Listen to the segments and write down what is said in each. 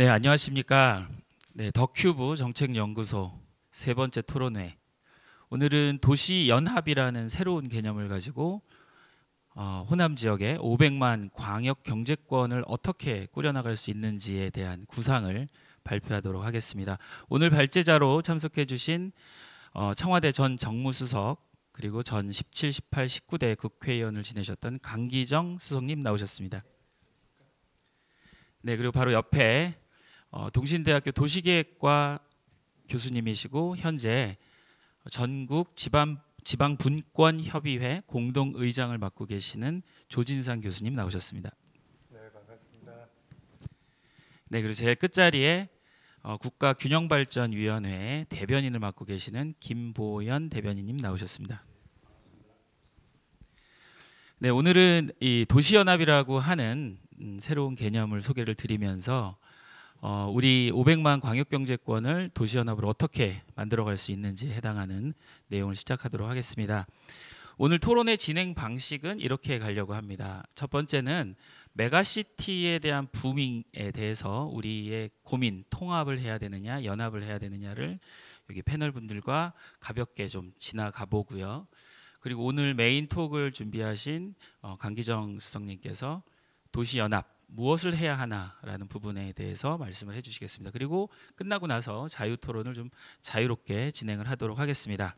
네, 안녕하십니까. 네, 더큐브 정책연구소 세 번째 토론회. 오늘은 도시연합이라는 새로운 개념을 가지고 호남 지역에 500만 광역 경제권을 어떻게 꾸려나갈 수 있는지에 대한 구상을 발표하도록 하겠습니다. 오늘 발제자로 참석해 주신 청와대 전 정무수석 그리고 전 17, 18, 19대 국회의원을 지내셨던 강기정 수석님 나오셨습니다. 네, 그리고 바로 옆에 동신대학교 도시계획과 교수님이시고 현재 전국 지방분권협의회 공동의장을 맡고 계시는 조진상 교수님 나오셨습니다. 네, 반갑습니다. 네, 그리고 제일 끝자리에 국가균형발전위원회 대변인을 맡고 계시는 김보연 대변인님 나오셨습니다. 네, 오늘은 이 도시연합이라고 하는 새로운 개념을 소개를 드리면서 우리 500만 광역경제권을 도시연합으로 어떻게 만들어갈 수 있는지에 해당하는 내용을 시작하도록 하겠습니다. 오늘 토론의 진행 방식은 이렇게 가려고 합니다. 첫 번째는 메가시티에 대한 부밍에 대해서 우리의 고민, 통합을 해야 되느냐, 연합을 해야 되느냐를 여기 패널 분들과 가볍게 좀 지나가 보고요. 그리고 오늘 메인 톡을 준비하신 강기정 수석님께서 도시연합 무엇을 해야 하나라는 부분에 대해서 말씀을 해주시겠습니다. 그리고 끝나고 나서 자유토론을 좀 자유롭게 진행을 하도록 하겠습니다.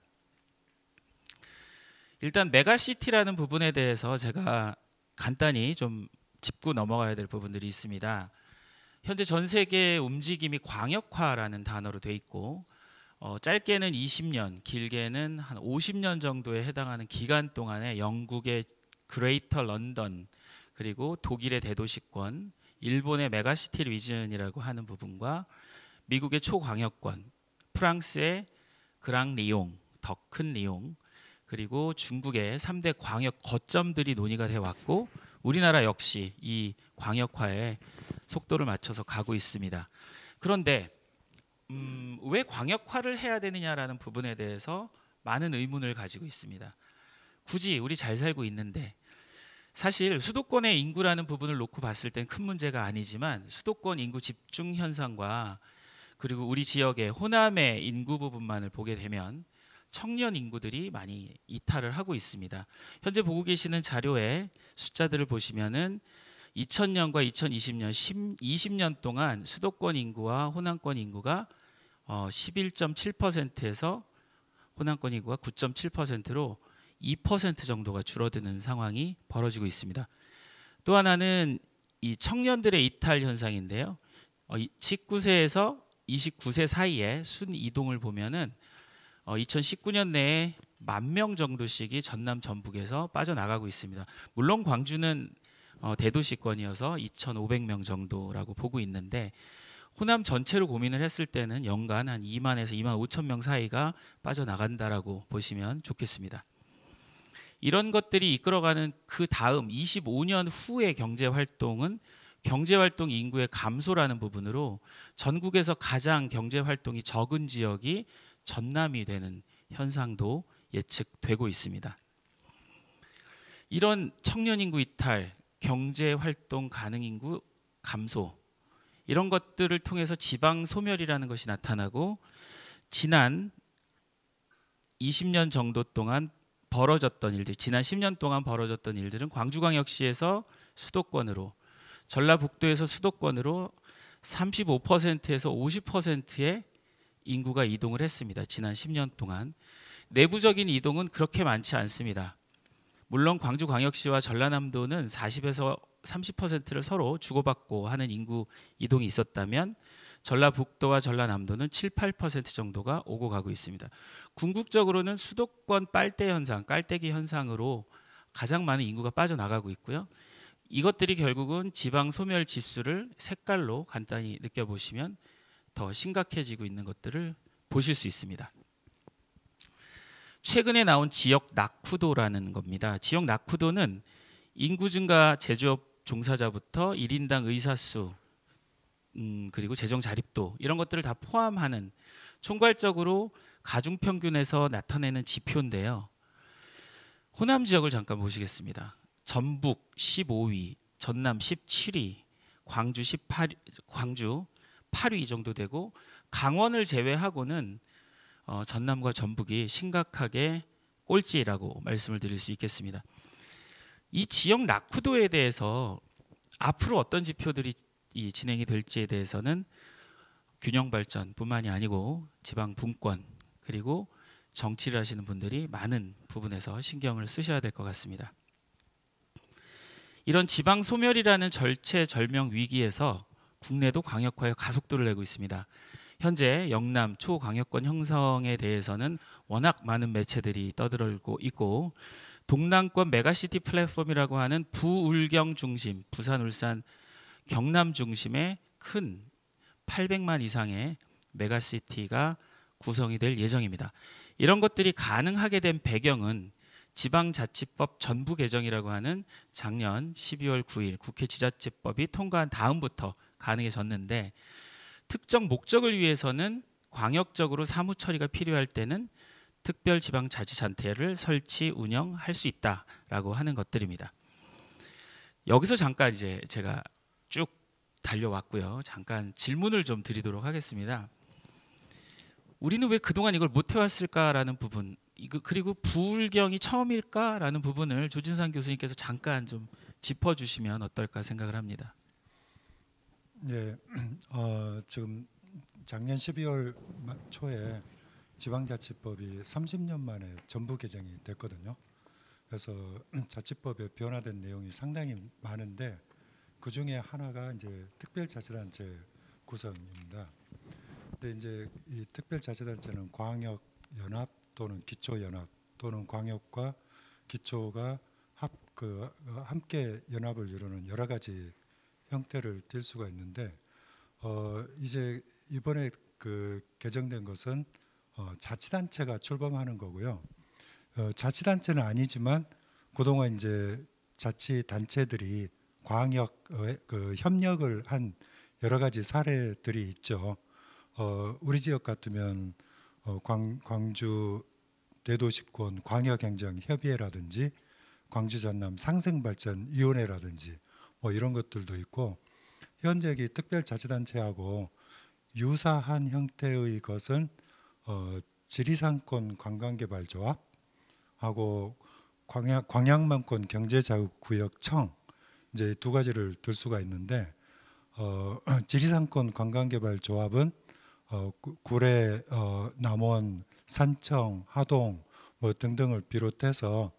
일단 메가시티라는 부분에 대해서 제가 간단히 좀 짚고 넘어가야 될 부분들이 있습니다. 현재 전 세계의 움직임이 광역화라는 단어로 돼 있고 짧게는 20년, 길게는 한 50년 정도에 해당하는 기간 동안에 영국의 그레이터 런던 그리고 독일의 대도시권, 일본의 메가시티 리전이라고 하는 부분과 미국의 초광역권, 프랑스의 그랑 리옹, 더 큰 리옹, 그리고 중국의 3대 광역 거점들이 논의가 돼 왔고 우리나라 역시 이 광역화에 속도를 맞춰서 가고 있습니다. 그런데 왜 광역화를 해야 되느냐라는 부분에 대해서 많은 의문을 가지고 있습니다. 굳이 우리 잘 살고 있는데 사실 수도권의 인구라는 부분을 놓고 봤을 땐 큰 문제가 아니지만 수도권 인구 집중 현상과 그리고 우리 지역의 호남의 인구 부분만을 보게 되면 청년 인구들이 많이 이탈을 하고 있습니다. 현재 보고 계시는 자료의 숫자들을 보시면은 2000년과 2020년 20년 동안 수도권 인구와 호남권 인구가 11.7%에서 호남권 인구가 9.7%로 2% 정도가 줄어드는 상황이 벌어지고 있습니다. 또 하나는 이 청년들의 이탈 현상인데요. 19세에서 29세 사이에 순 이동을 보면은 2019년 내에 10,000명 정도씩이 전남 전북에서 빠져나가고 있습니다. 물론 광주는 대도시권이어서 2,500명 정도라고 보고 있는데 호남 전체로 고민을 했을 때는 연간 한 2만에서 2만 5천 명 사이가 빠져나간다라고 보시면 좋겠습니다. 이런 것들이 이끌어가는 그 다음 25년 후의 경제활동은 경제활동 인구의 감소라는 부분으로 전국에서 가장 경제활동이 적은 지역이 전남이 되는 현상도 예측되고 있습니다. 이런 청년 인구 이탈, 경제활동 가능 인구 감소 이런 것들을 통해서 지방 소멸이라는 것이 나타나고 지난 20년 정도 동안 벌어졌던 일들, 지난 10년 동안 벌어졌던 일들은 광주광역시에서 수도권으로, 전라북도에서 수도권으로 35%에서 50%의 인구가 이동을 했습니다. 지난 10년 동안. 내부적인 이동은 그렇게 많지 않습니다. 물론 광주광역시와 전라남도는 40에서 30%를 서로 주고받고 하는 인구 이동이 있었다면 전라북도와 전라남도는 7, 8% 정도가 오고 가고 있습니다. 궁극적으로는 수도권 빨대 현상, 깔때기 현상으로 가장 많은 인구가 빠져나가고 있고요. 이것들이 결국은 지방 소멸 지수를 색깔로 간단히 느껴보시면 더 심각해지고 있는 것들을 보실 수 있습니다. 최근에 나온 지역 낙후도라는 겁니다. 지역 낙후도는 인구 증가 제조업 종사자부터 1인당 의사 수 그리고 재정 자립도 이런 것들을 다 포함하는 총괄적으로 가중평균에서 나타내는 지표인데요. 호남 지역을 잠깐 보시겠습니다. 전북 15위, 전남 17위, 광주 8위 정도 되고 강원을 제외하고는 전남과 전북이 심각하게 꼴찌라고 말씀을 드릴 수 있겠습니다. 이 지역 낙후도에 대해서 앞으로 어떤 지표들이 진행이 될지에 대해서는 균형 발전뿐만이 아니고 지방 분권 그리고 정치를 하시는 분들이 많은 부분에서 신경을 쓰셔야 될 것 같습니다. 이런 지방 소멸이라는 절체절명 위기에서 국내도 광역화의 가속도를 내고 있습니다. 현재 영남 초광역권 형성에 대해서는 워낙 많은 매체들이 떠들고 있고 동남권 메가시티 플랫폼이라고 하는 부울경 중심, 부산, 울산, 경남 중심의 큰 800만 이상의 메가시티가 구성이 될 예정입니다. 이런 것들이 가능하게 된 배경은 지방자치법 전부 개정이라고 하는 작년 12월 9일 국회 지자체법이 통과한 다음부터 가능해졌는데 특정 목적을 위해서는 광역적으로 사무 처리가 필요할 때는 특별지방자치단체를 설치 운영할 수 있다라고 하는 것들입니다. 여기서 잠깐 이제 제가 쭉 달려왔고요. 잠깐 질문을 좀 드리도록 하겠습니다. 우리는 왜 그동안 이걸 못 해왔을까라는 부분, 그리고 부울경이 처음일까라는 부분을 조진상 교수님께서 잠깐 좀 짚어주시면 어떨까 생각을 합니다. 네, 지금 작년 12월 초에 지방자치법이 30년 만에 전부 개정이 됐거든요. 그래서 자치법에 변화된 내용이 상당히 많은데 그 중에 하나가 이제 특별자치단체 구성입니다. 근데 이제 이 특별자치단체는 광역 연합 또는 기초 연합 또는 광역과 기초가 함께 연합을 이루는 여러 가지 형태를 띨 수가 있는데 이제 이번에 그 개정된 것은 자치단체가 출범하는 거고요. 자치단체는 아니지만 그동안 이제 자치단체들이 광역 그 협력을 한 여러 가지 사례들이 있죠. 우리 지역 같으면 광주 대도시권 광역행정협의회라든지 광주 전남 상생발전위원회라든지 뭐 이런 것들도 있고 현재 이 특별자치단체하고 유사한 형태의 것은 지리산권 관광개발조합하고 광양만권 경제자유구역청 이제 두 가지를 들 수가 있는데 지리산권 관광개발조합은 구례, 남원, 산청, 하동 뭐 등등을 비롯해서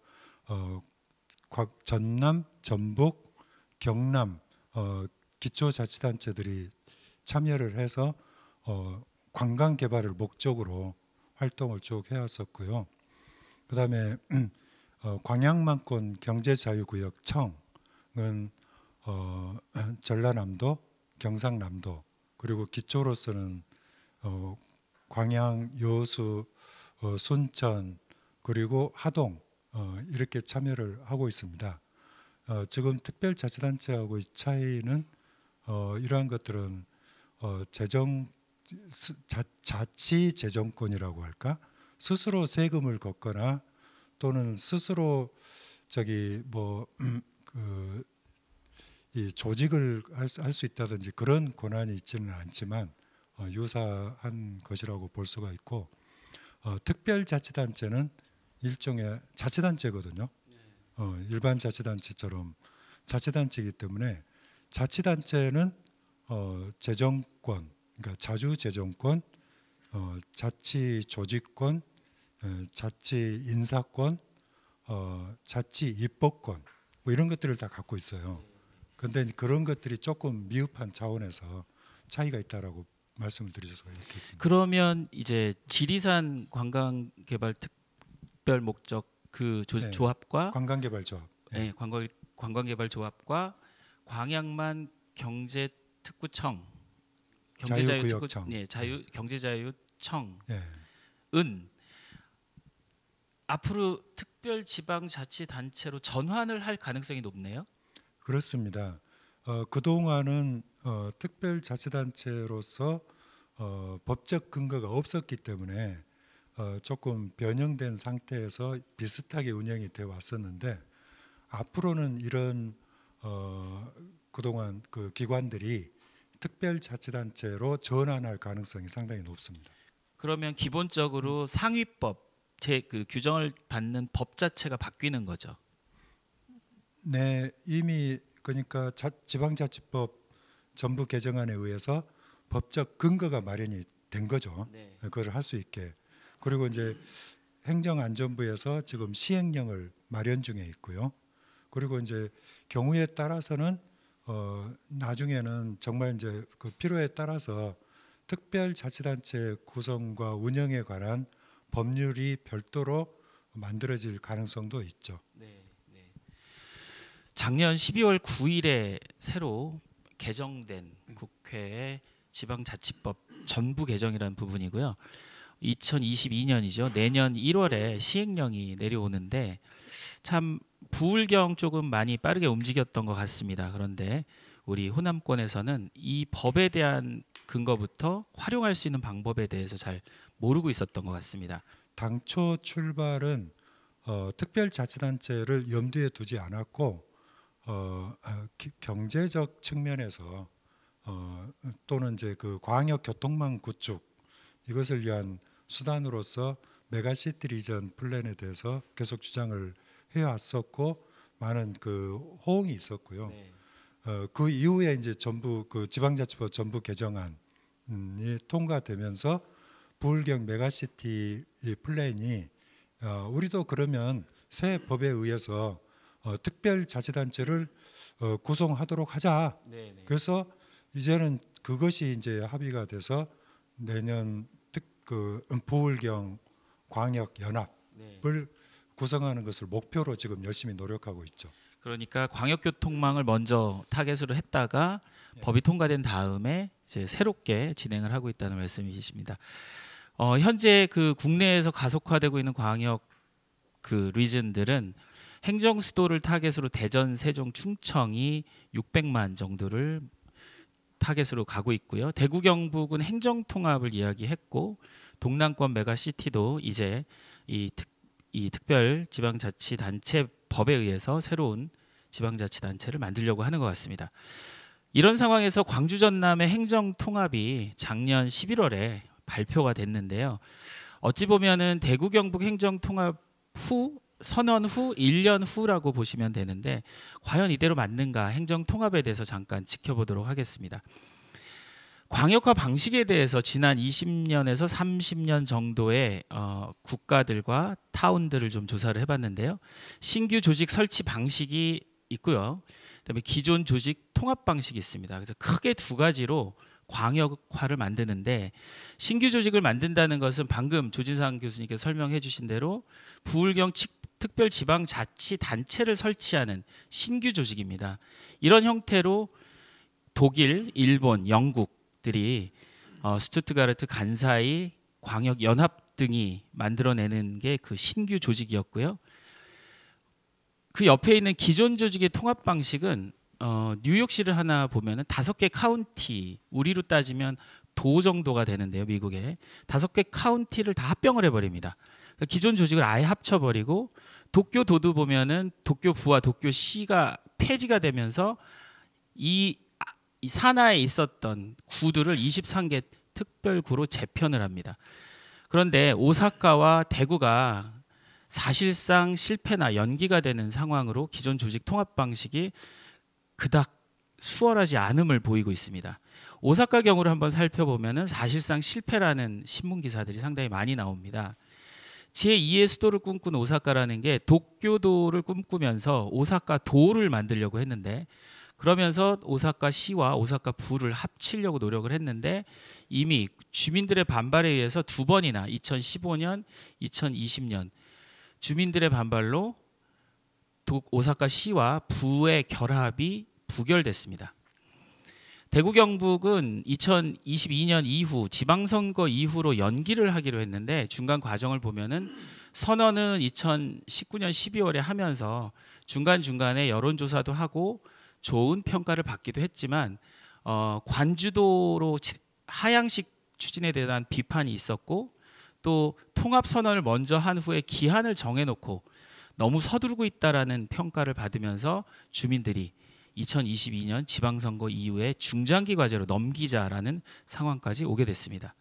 전남, 전북, 경남 기초자치단체들이 참여를 해서 관광 개발을 목적으로 활동을 쭉 해왔었고요. 그다음에 광양만권 경제자유구역청은 전라남도, 경상남도 그리고 기초로서는 광양, 여수, 순천 그리고 하동 이렇게 참여를 하고 있습니다. 지금 특별자치단체하고의 차이는 이러한 것들은 자치재정권이라고 할까? 스스로 세금을 걷거나 또는 스스로 이 조직을 할 수 있다든지 그런 권한이 있지는 않지만 유사한 것이라고 볼 수가 있고 특별자치단체는 일종의 자치단체거든요. 일반 자치단체처럼 자치단체이기 때문에 자치단체는 재정권, 그러니까 자주재정권, 자치조직권, 자치인사권, 자치입법권 뭐 이런 것들을 다 갖고 있어요. 그런데 그런 것들이 조금 미흡한 차원에서 차이가 있다라고 말씀을 드릴 수가 있겠습니다. 그러면 이제 지리산 관광개발 특별 목적 그 조합과 관광개발조합, 네, 관광개발조합과 광양만 경제특구청, 자유구역청, 경제자유청은 네. 앞으로 특별지방자치단체로 전환을 할 가능성이 높네요. 그렇습니다. 그동안은 특별자치단체로서 법적 근거가 없었기 때문에 조금 변형된 상태에서 비슷하게 운영이 되어 왔었는데 앞으로는 이런 그동안 그 기관들이 특별자치단체로 전환할 가능성이 상당히 높습니다. 그러면 기본적으로 상위법 그 규정을 받는 법 자체가 바뀌는 거죠. 네, 이미 그러니까 지방자치법 전부 개정안에 의해서 법적 근거가 마련이 된 거죠. 네. 그걸 할 수 있게. 그리고 이제 행정안전부에서 지금 시행령을 마련 중에 있고요. 그리고 이제 경우에 따라서는 나중에는 정말 이제 그 필요에 따라서 특별자치단체 구성과 운영에 관한 법률이 별도로 만들어질 가능성도 있죠. 네, 네. 작년 12월 9일에 새로 개정된 국회의 지방자치법 전부 개정이라는 부분이고요. 2022년이죠. 내년 1월에 시행령이 내려오는데 참 부울경 쪽은 많이 빠르게 움직였던 것 같습니다. 그런데 우리 호남권에서는 이 법에 대한 근거부터 활용할 수 있는 방법에 대해서 잘 모르고 있었던 것 같습니다. 당초 출발은 특별자치단체를 염두에 두지 않았고 경제적 측면에서 또는 이제 그 광역교통망 구축 이것을 위한 수단으로서 메가시티 리전 플랜에 대해서 계속 주장을 해왔었고 많은 그 호응이 있었고요. 네. 그 이후에 이제 전부 그 지방자치법 전부 개정안이 통과되면서 부울경 메가시티 플랜이 우리도 그러면 새 법에 의해서 특별자치단체를 구성하도록 하자. 네, 네. 그래서 이제는 그것이 이제 합의가 돼서 내년 부울경 광역 연합을 네. 구성하는 것을 목표로 지금 열심히 노력하고 있죠. 그러니까 광역교통망을 먼저 타겟으로 했다가 법이 통과된 다음에 이제 새롭게 진행을 하고 있다는 말씀이십니다. 현재 그 국내에서 가속화되고 있는 광역 그 리전들은 행정 수도를 타겟으로 대전, 세종, 충청이 600만 정도를 타겟으로 가고 있고요. 대구, 경북은 행정 통합을 이야기했고 동남권 메가시티도 이제 이 특별 지방자치단체 법에 의해서 새로운 지방자치단체를 만들려고 하는 것 같습니다. 이런 상황에서 광주 전남의 행정 통합이 작년 11월에 발표가 됐는데요. 어찌 보면은 대구 경북 행정 통합 후 선언 후 1년 후라고 보시면 되는데 과연 이대로 맞는가 행정 통합에 대해서 잠깐 지켜보도록 하겠습니다. 광역화 방식에 대해서 지난 20년에서 30년 정도의 국가들과 타운들을 좀 조사를 해봤는데요. 신규 조직 설치 방식이 있고요. 그다음에 기존 조직 통합 방식이 있습니다. 그래서 크게 두 가지로 광역화를 만드는데 신규 조직을 만든다는 것은 방금 조진상 교수님께서 설명해 주신 대로 부울경 특별지방자치단체를 설치하는 신규 조직입니다. 이런 형태로 독일, 일본, 영국들이 스투트가르트, 간사이, 광역연합 등이 만들어내는 게 그 신규 조직이었고요. 그 옆에 있는 기존 조직의 통합 방식은 뉴욕시를 하나 보면은 5개 카운티, 우리로 따지면 도 정도가 되는데요, 미국에 5개 카운티를 다 합병을 해버립니다. 그러니까 기존 조직을 아예 합쳐버리고 도쿄도도 보면은 도쿄부와 도쿄시가 폐지가 되면서 이 산하에 있었던 구들을 23개 특별구로 재편을 합니다. 그런데 오사카와 대구가 사실상 실패나 연기가 되는 상황으로 기존 조직 통합 방식이 그닥 수월하지 않음을 보이고 있습니다. 오사카 경우를 한번 살펴보면은 사실상 실패라는 신문 기사들이 상당히 많이 나옵니다. 제2의 수도를 꿈꾼 오사카라는 게 도쿄도를 꿈꾸면서 오사카 도를 만들려고 했는데 그러면서 오사카시와 오사카부를 합치려고 노력을 했는데 이미 주민들의 반발에 의해서 2번이나 2015년, 2020년 주민들의 반발로 오사카시와 부의 결합이 부결됐습니다. 대구 경북은 2022년 이후 지방선거 이후로 연기를 하기로 했는데 중간 과정을 보면은 선언은 2019년 12월에 하면서 중간중간에 여론조사도 하고 좋은 평가를 받기도 했지만 관주도로 하향식 추진에 대한 비판이 있었고 또 통합선언을 먼저 한 후에 기한을 정해놓고 너무 서두르고 있다라는 평가를 받으면서 주민들이 2022년 지방선거 이후에 중장기 과제로 넘기자라는 상황까지 오게 됐습니다.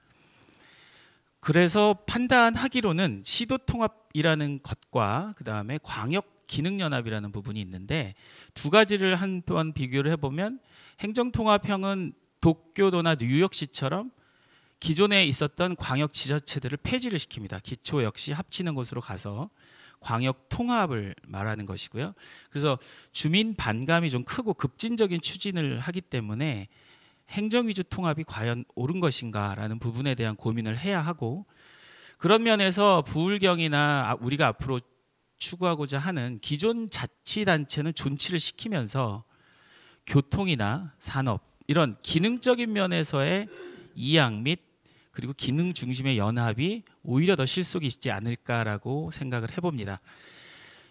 그래서 판단하기로는 시도통합이라는 것과 그다음에 광역기능연합이라는 부분이 있는데 두 가지를 한번 비교를 해보면 행정통합형은 도쿄도나 뉴욕시처럼 기존에 있었던 광역지자체들을 폐지를 시킵니다. 기초 역시 합치는 곳으로 가서 광역 통합을 말하는 것이고요. 그래서 주민 반감이 좀 크고 급진적인 추진을 하기 때문에 행정 위주 통합이 과연 옳은 것인가라는 부분에 대한 고민을 해야 하고, 그런 면에서 부울경이나 우리가 앞으로 추구하고자 하는 기존 자치단체는 존치를 시키면서 교통이나 산업 이런 기능적인 면에서의 이양 및 그리고 기능 중심의 연합이 오히려 더 실속이 있지 않을까라고 생각을 해봅니다.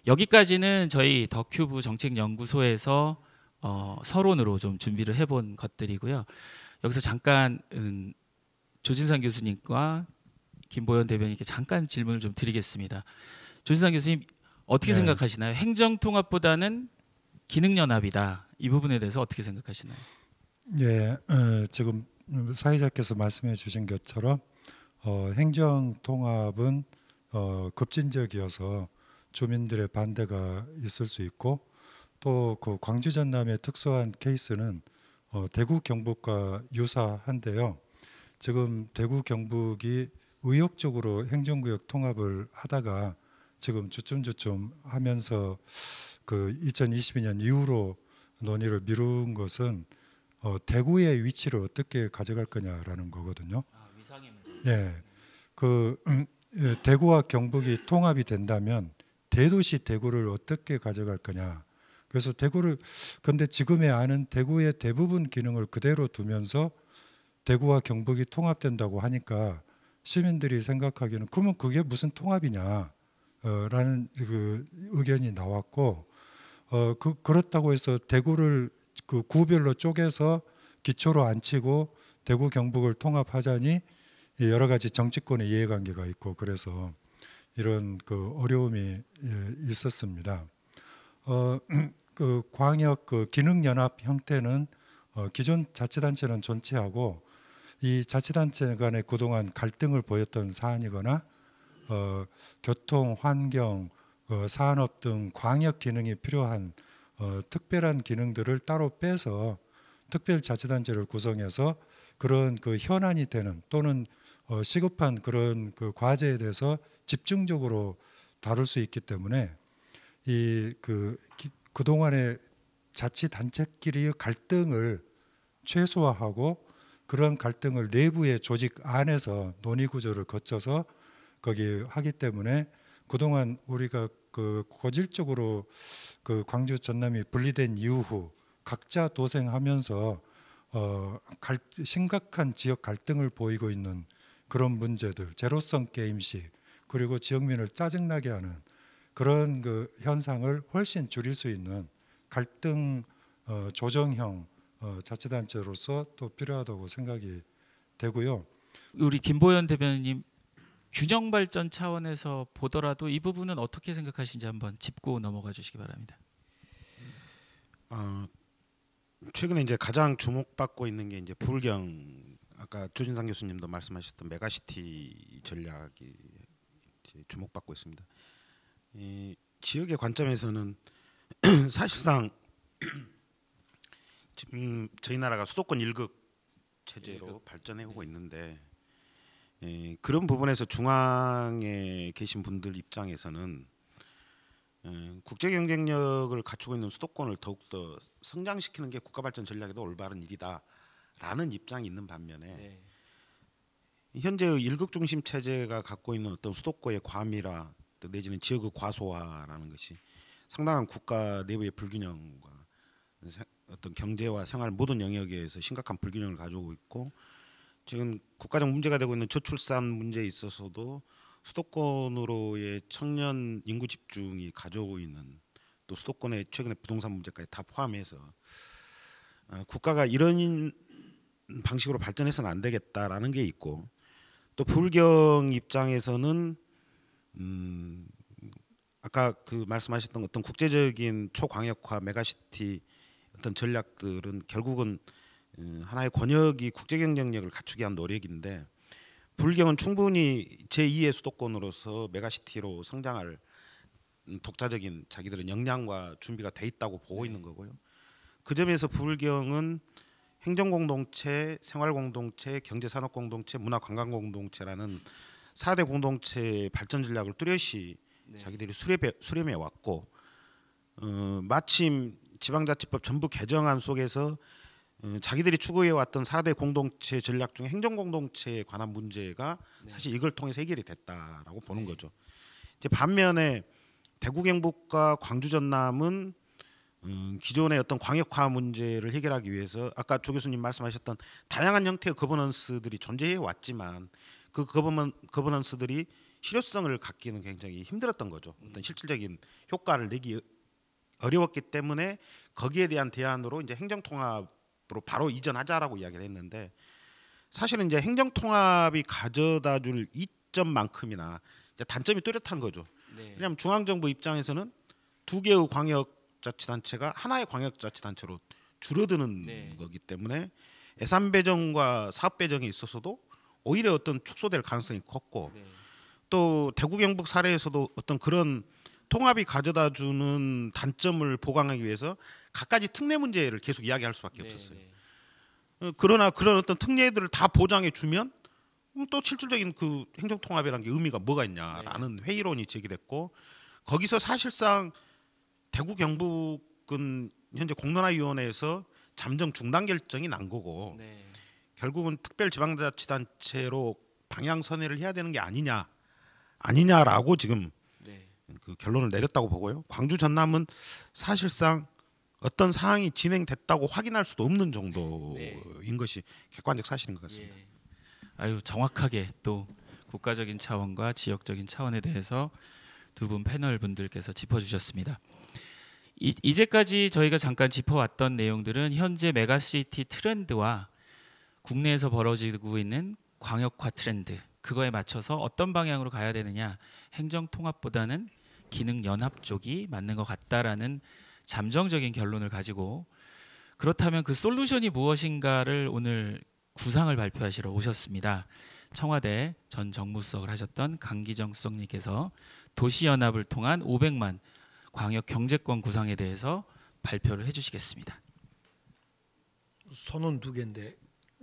여기까지는 저희 더큐브 정책연구소에서 서론으로 좀 준비를 해본 것들이고요. 여기서 잠깐 조진상 교수님과 김보연 대변인께 잠깐 질문을 좀 드리겠습니다. 조진상 교수님 어떻게 생각하시나요? 행정통합보다는 기능연합이다. 이 부분에 대해서 어떻게 생각하시나요? 예, 지금 사회자께서 말씀해 주신 것처럼 행정통합은 급진적이어서 주민들의 반대가 있을 수 있고, 또 그 광주 전남의 특수한 케이스는 대구 경북과 유사한데요. 지금 대구 경북이 의욕적으로 행정구역 통합을 하다가 지금 주춤주춤 하면서 그 2022년 이후로 논의를 미룬 것은 대구의 위치를 어떻게 가져갈 거냐라는 거거든요. 위상의 문제. 예, 대구와 경북이 통합이 된다면 대도시 대구를 어떻게 가져갈 거냐. 그래서 근데 지금의 안은 대구의 대부분 기능을 그대로 두면서 대구와 경북이 통합된다고 하니까 시민들이 생각하기에는 그러면 그게 무슨 통합이냐 라는 그 의견이 나왔고, 그렇다고 해서 대구를 그 구별로 쪼개서 기초로 안 치고 대구 경북을 통합하자니 여러 가지 정치권의 이해관계가 있고, 그래서 이런 그 어려움이 있었습니다. 그 광역 그 기능연합 형태는 기존 자치단체는 존치하고, 이 자치단체 간에 그동안 갈등을 보였던 사안이거나 교통, 환경, 산업 등 광역 기능이 필요한 특별한 기능들을 따로 빼서 특별자치단체를 구성해서 그런 그 현안이 되는 또는 시급한 그런 그 과제에 대해서 집중적으로 다룰 수 있기 때문에 그동안의 자치단체끼리의 갈등을 최소화하고, 그런 갈등을 내부의 조직 안에서 논의 구조를 거쳐서 거기 하기 때문에 그동안 우리가 그 고질적으로 그 광주 전남이 분리된 이후 각자 도생하면서 심각한 지역 갈등을 보이고 있는 그런 문제들, 제로섬 게임식, 그리고 지역민을 짜증나게 하는 그런 그 현상을 훨씬 줄일 수 있는 갈등 조정형 자치단체로서 또 필요하다고 생각이 되고요. 우리 김보연 대변인님 균형 발전 차원에서 보더라도 이 부분은 어떻게 생각하시는지 한번 짚고 넘어가 주시기 바랍니다. 최근에 이제 가장 주목받고 있는 게 이제 부울경, 아까 조진상 교수님도 말씀하셨던 메가시티 전략이 이제 주목받고 있습니다. 이 지역의 관점에서는 사실상 지금 저희 나라가 수도권 1극 체제로 발전해 오고 있는데, 그런 부분에서 중앙에 계신 분들 입장에서는 국제 경쟁력을 갖추고 있는 수도권을 더욱더 성장시키는 게 국가 발전 전략에도 올바른 일이다라는 입장이 있는 반면에, 현재의 일극 중심 체제가 갖고 있는 어떤 수도권의 과밀화 내지는 지역의 과소화라는 것이 상당한 국가 내부의 불균형과 어떤 경제와 생활 모든 영역에서 심각한 불균형을 가져오고 있고, 지금 국가적 문제가 되고 있는 저출산 문제에 있어서도 수도권으로의 청년 인구 집중이 가져오고 있는, 또 수도권의 최근의 부동산 문제까지 다 포함해서 국가가 이런 방식으로 발전해서는 안 되겠다라는 게 있고, 또 부울경 입장에서는 아까 그 말씀하셨던 어떤 국제적인 초광역화 메가시티 어떤 전략들은 결국은 하나의 권역이 국제 경쟁력을 갖추기 위한 노력인데 부울경은 충분히 제2의 수도권으로서 메가시티로 성장할 독자적인 자기들의 역량과 준비가 돼 있다고 보고 있는 거고요. 그 점에서 부울경은 행정공동체, 생활공동체, 경제산업공동체, 문화관광공동체라는 4대 공동체 발전 전략을 뚜렷이 자기들이 수렴해 왔고 마침 지방자치법 전부 개정안 속에서 자기들이 추구해 왔던 4대 공동체 전략 중에 행정공동체에 관한 문제가 사실 이걸 통해서 해결이 됐다라고 보는 거죠. 이제 반면에 대구 경북과 광주 전남은 기존의 어떤 광역화 문제를 해결하기 위해서 아까 조 교수님 말씀하셨던 다양한 형태의 거버넌스들이 존재해 왔지만 그 거버넌스들이 실효성을 갖기는 굉장히 힘들었던 거죠. 어떤 실질적인 효과를 내기 어려웠기 때문에 거기에 대한 대안으로 이제 행정통합으로 바로 이전하자라고 이야기를 했는데 사실은 이제 행정통합이 가져다줄 이점만큼이나 이제 단점이 뚜렷한 거죠. 왜냐하면 중앙정부 입장에서는 두 개의 광역자치단체가 하나의 광역자치단체로 줄어드는 거기 때문에 예산 배정과 사업 배정에 있어서도 오히려 어떤 축소될 가능성이 컸고 또 대구 경북 사례에서도 어떤 그런 통합이 가져다주는 단점을 보강하기 위해서 갖가지 특례 문제를 계속 이야기할 수밖에 없었어요. 그러나 그런 어떤 특례들을 다 보장해 주면 또 실질적인 그 행정통합이라는 게 의미가 뭐가 있냐라는 회의론이 제기됐고 거기서 사실상 대구 경북은 현재 공론화위원회에서 잠정 중단 결정이 난 거고 결국은 특별지방자치단체로 방향 선회를 해야 되는 게 아니냐라고 지금 그 결론을 내렸다고 보고요. 광주 전남은 사실상 어떤 사항이 진행됐다고 확인할 수도 없는 정도인 것이 객관적 사실인 것 같습니다. 아유 정확하게 또 국가적인 차원과 지역적인 차원에 대해서 두 분 패널 분들께서 짚어주셨습니다. 이제까지 저희가 잠깐 짚어왔던 내용들은 현재 메가시티 트렌드와 국내에서 벌어지고 있는 광역화 트렌드 그거에 맞춰서 어떤 방향으로 가야 되느냐 행정통합보다는 기능연합 쪽이 맞는 것 같다라는 잠정적인 결론을 가지고 그렇다면 그 솔루션이 무엇인가를 오늘 구상을 발표하시러 오셨습니다. 청와대 전 정무수석을 하셨던 강기정 수석님께서 도시연합을 통한 500만 광역 경제권 구상에 대해서 발표를 해주시겠습니다. 손은 두 개인데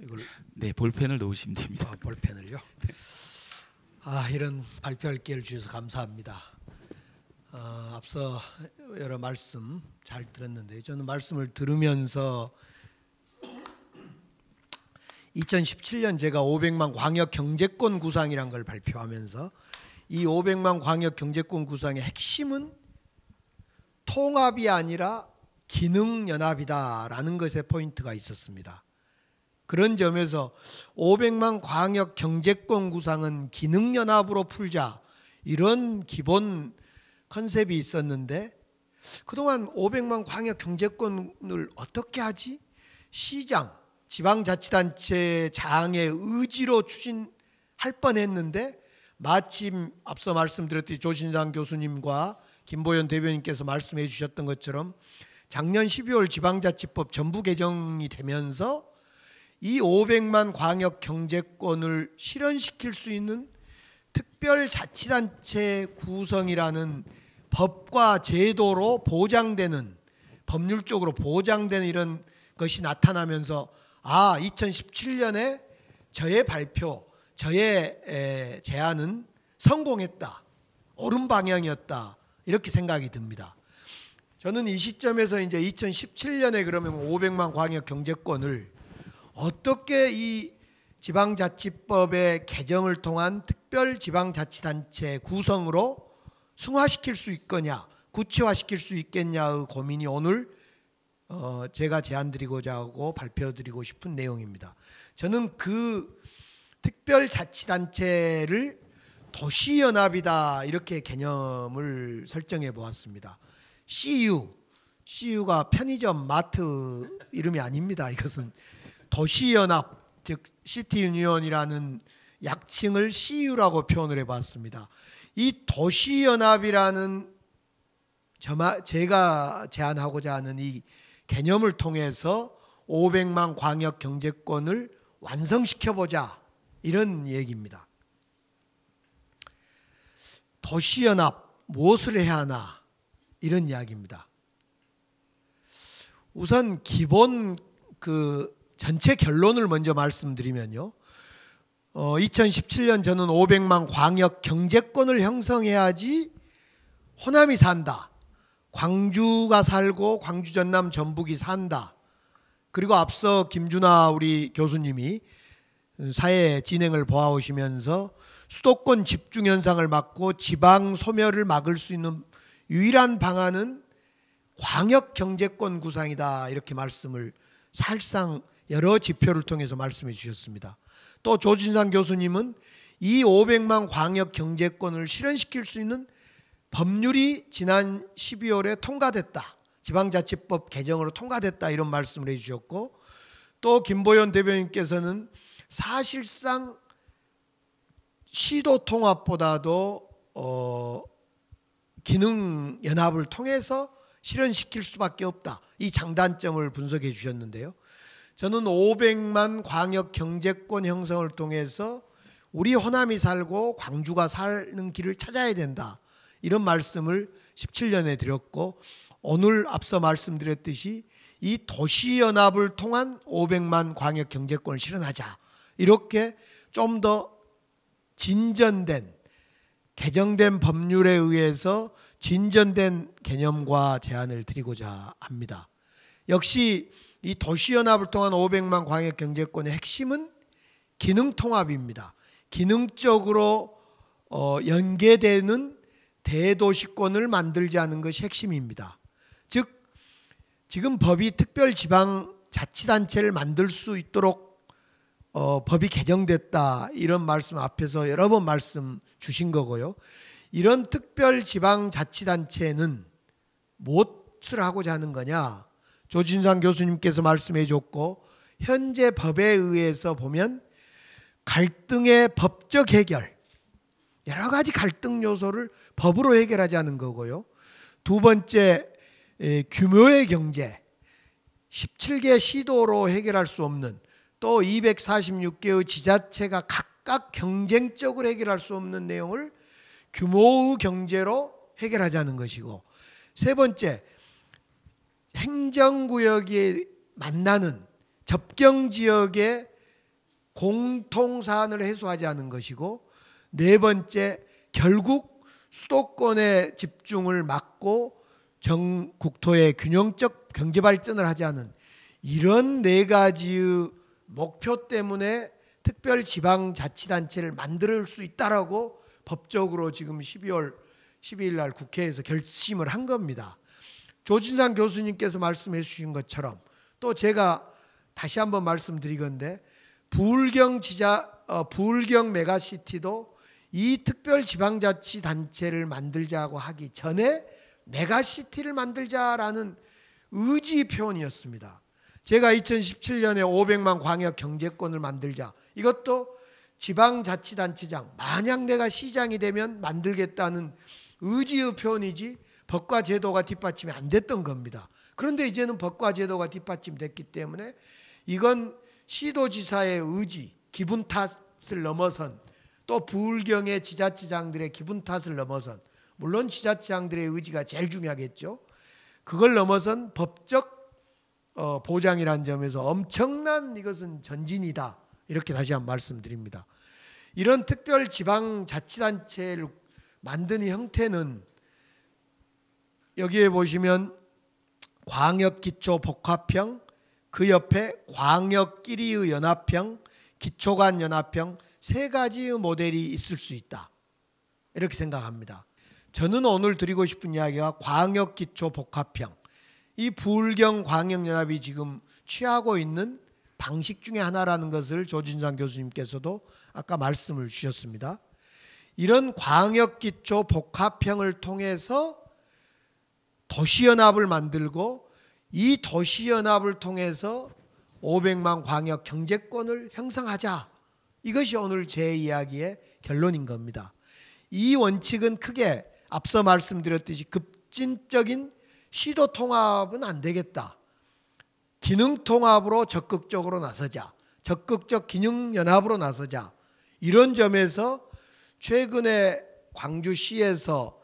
이걸 네 볼펜을 놓으시면 됩니다. 볼펜을요. 이런 발표할 기회를 주셔서 감사합니다. 앞서 여러 말씀 잘 들었는데 저는 말씀을 들으면서 2017년 제가 500만 광역 경제권 구상이란 걸 발표하면서 이 500만 광역 경제권 구상의 핵심은 통합이 아니라 기능연합이다라는 것에 포인트가 있었습니다. 그런 점에서 500만 광역 경제권 구상은 기능연합으로 풀자 이런 기본 컨셉이 있었는데 그동안 500만 광역 경제권을 어떻게 하지? 시장, 지방자치단체 장의 의지로 추진할 뻔했는데 마침 앞서 말씀드렸듯이 조신상 교수님과 김보연 대변인께서 말씀해 주셨던 것처럼 작년 12월 지방자치법 전부 개정이 되면서 이 500만 광역 경제권을 실현시킬 수 있는 특별자치단체 구성이라는 법과 제도로 보장되는 법률적으로 보장되는 이런 것이 나타나면서 2017년에 저의 발표, 저의 제안은 성공했다. 옳은 방향이었다. 이렇게 생각이 듭니다. 저는 이 시점에서 이제 2017년에 그러면 500만 광역 경제권을 어떻게 이 지방자치법의 개정을 통한 특별지방자치단체 구성으로 승화시킬 수 있겠냐, 구체화시킬 수 있겠냐의 고민이 오늘 제가 제안드리고자 하고 발표드리고 싶은 내용입니다. 저는 그 특별자치단체를 도시연합이다 이렇게 개념을 설정해 보았습니다. CU가 편의점 마트 이름이 아닙니다. 이것은 도시연합 즉 시티유니언이라는 약칭을 CU라고 표현을 해봤습니다. 이 도시연합이라는 제가 제안하고자 하는 이 개념을 통해서 500만 광역 경제권을 완성시켜보자, 이런 얘기입니다. 도시연합 무엇을 해야 하나, 이런 이야기입니다. 우선 기본 전체 결론을 먼저 말씀드리면요, 2017년 저는 500만 광역 경제권을 형성해야지 호남이 산다, 광주가 살고 광주, 전남, 전북이 산다. 그리고 앞서 김준하 우리 교수님이 사회 진행을 보아오시면서 수도권 집중 현상을 막고 지방 소멸을 막을 수 있는 유일한 방안은 광역 경제권 구상이다, 이렇게 말씀을 사실상 여러 지표를 통해서 말씀해 주셨습니다. 또 조진상 교수님은 이 500만 광역 경제권을 실현시킬 수 있는 법률이 지난 12월에 통과됐다, 지방자치법 개정으로 통과됐다, 이런 말씀을 해주셨고, 또 김보연 대변인께서는 사실상 시도 통합보다도 기능 연합을 통해서 실현시킬 수밖에 없다, 이 장단점을 분석해 주셨는데요. 저는 500만 광역 경제권 형성을 통해서 우리 호남이 살고 광주가 사는 길을 찾아야 된다, 이런 말씀을 17년에 드렸고, 오늘 앞서 말씀드렸듯이 이 도시연합을 통한 500만 광역 경제권을 실현하자, 이렇게 좀 더 진전된 개정된 법률에 의해서 진전된 개념과 제안을 드리고자 합니다. 역시 이 도시연합을 통한 500만 광역 경제권의 핵심은 기능통합입니다. 기능적으로 연계되는 대도시권을 만들자는 것이 핵심입니다. 즉 지금 법이 특별지방자치단체를 만들 수 있도록 법이 개정됐다, 이런 말씀 앞에서 여러 번 말씀 주신 거고요. 이런 특별지방자치단체는 무엇을 하고자 하는 거냐, 조진상 교수님께서 말씀해 줬고, 현재 법에 의해서 보면 갈등의 법적 해결, 여러 가지 갈등 요소를 법으로 해결하자는 거고요. 두 번째, 규모의 경제, 17개 시도로 해결할 수 없는, 또 246개의 지자체가 각각 경쟁적으로 해결할 수 없는 내용을 규모의 경제로 해결하자는 것이고, 세 번째, 행정구역이 만나는 접경지역의 공통사안을 해소하자는 것이고, 네 번째, 결국 수도권의 집중을 막고 전 국토의 균형적 경제발전을 하자는, 이런 네 가지의 목표 때문에 특별지방자치단체를 만들 수 있다라고 법적으로 지금 12월 12일 날 국회에서 결심을 한 겁니다. 조진상 교수님께서 말씀해 주신 것처럼, 또 제가 다시 한번 말씀드리건데, 부울경 메가시티도 이 특별지방자치단체를 만들자고 하기 전에 메가시티를 만들자라는 의지 표현이었습니다. 제가 2017년에 500만 광역 경제권을 만들자, 이것도 지방자치단체장, 만약 내가 시장이 되면 만들겠다는 의지의 표현이지 법과 제도가 뒷받침이 안 됐던 겁니다. 그런데 이제는 법과 제도가 뒷받침됐기 때문에 이건 시도지사의 의지, 기분 탓을 넘어선, 또 부울경의 지자체장들의 기분 탓을 넘어선, 물론 지자체장들의 의지가 제일 중요하겠죠. 그걸 넘어선 법적 보장이라는 점에서 엄청난, 이것은 전진이다, 이렇게 다시 한번 말씀드립니다. 이런 특별지방자치단체를 만드는 형태는 여기에 보시면 광역기초복합형, 그 옆에 광역끼리의 연합형, 기초간 연합형, 세 가지의 모델이 있을 수 있다, 이렇게 생각합니다. 저는 오늘 드리고 싶은 이야기가 광역기초복합형, 이 부울경 광역연합이 지금 취하고 있는 방식 중에 하나라는 것을 조진상 교수님께서도 아까 말씀을 주셨습니다. 이런 광역기초복합형을 통해서 도시연합을 만들고, 이 도시연합을 통해서 500만 광역 경제권을 형성하자, 이것이 오늘 제 이야기의 결론인 겁니다. 이 원칙은 크게 앞서 말씀드렸듯이 급진적인 시도 통합은 안 되겠다. 기능통합으로 적극적으로 나서자, 적극적 기능연합으로 나서자. 이런 점에서 최근에 광주시에서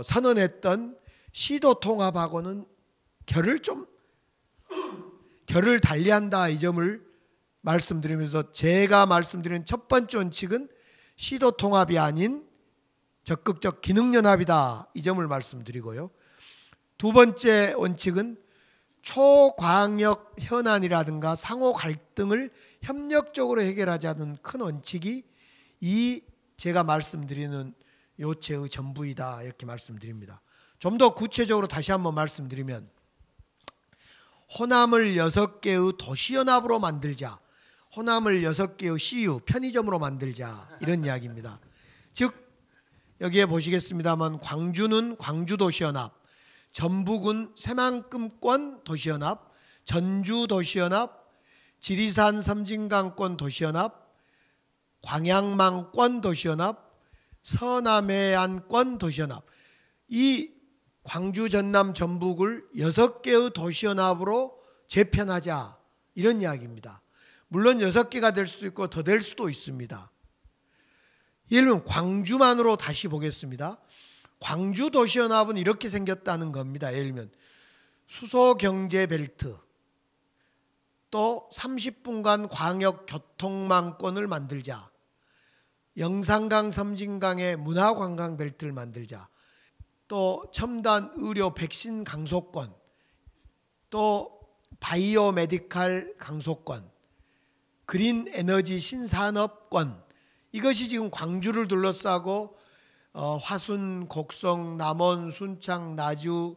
선언했던 시도통합하고는 결을 달리한다, 이 점을 말씀드리면서 제가 말씀드린 첫 번째 원칙은 시도통합이 아닌 적극적 기능연합이다, 이 점을 말씀드리고요. 두 번째 원칙은 초광역 현안이라든가 상호 갈등을 협력적으로 해결하자는 큰 원칙이 이 제가 말씀드리는 요체의 전부이다, 이렇게 말씀드립니다. 좀 더 구체적으로 다시 한번 말씀드리면 호남을 6개의 도시연합으로 만들자, 호남을 6개의 CU 편의점으로 만들자, 이런 이야기입니다. 즉 여기에 보시겠습니다만 광주는 광주도시연합, 전북은 새만금권 도시연합, 전주도시연합, 지리산 섬진강권 도시연합, 광양망권 도시연합, 서남해안권 도시연합, 이 광주, 전남, 전북을 6개의 도시연합으로 재편하자, 이런 이야기입니다. 물론 6개가 될 수도 있고 더 될 수도 있습니다. 예를 들면 광주만으로 다시 보겠습니다. 광주 도시연합은 이렇게 생겼다는 겁니다. 예를 들면 수소경제벨트, 또 30분간 광역교통망권을 만들자, 영산강 섬진강의 문화관광벨트를 만들자, 또 첨단 의료 백신 강소권, 또 바이오 메디칼 강소권, 그린 에너지 신산업권, 이것이 지금 광주를 둘러싸고 화순, 곡성, 남원, 순창, 나주,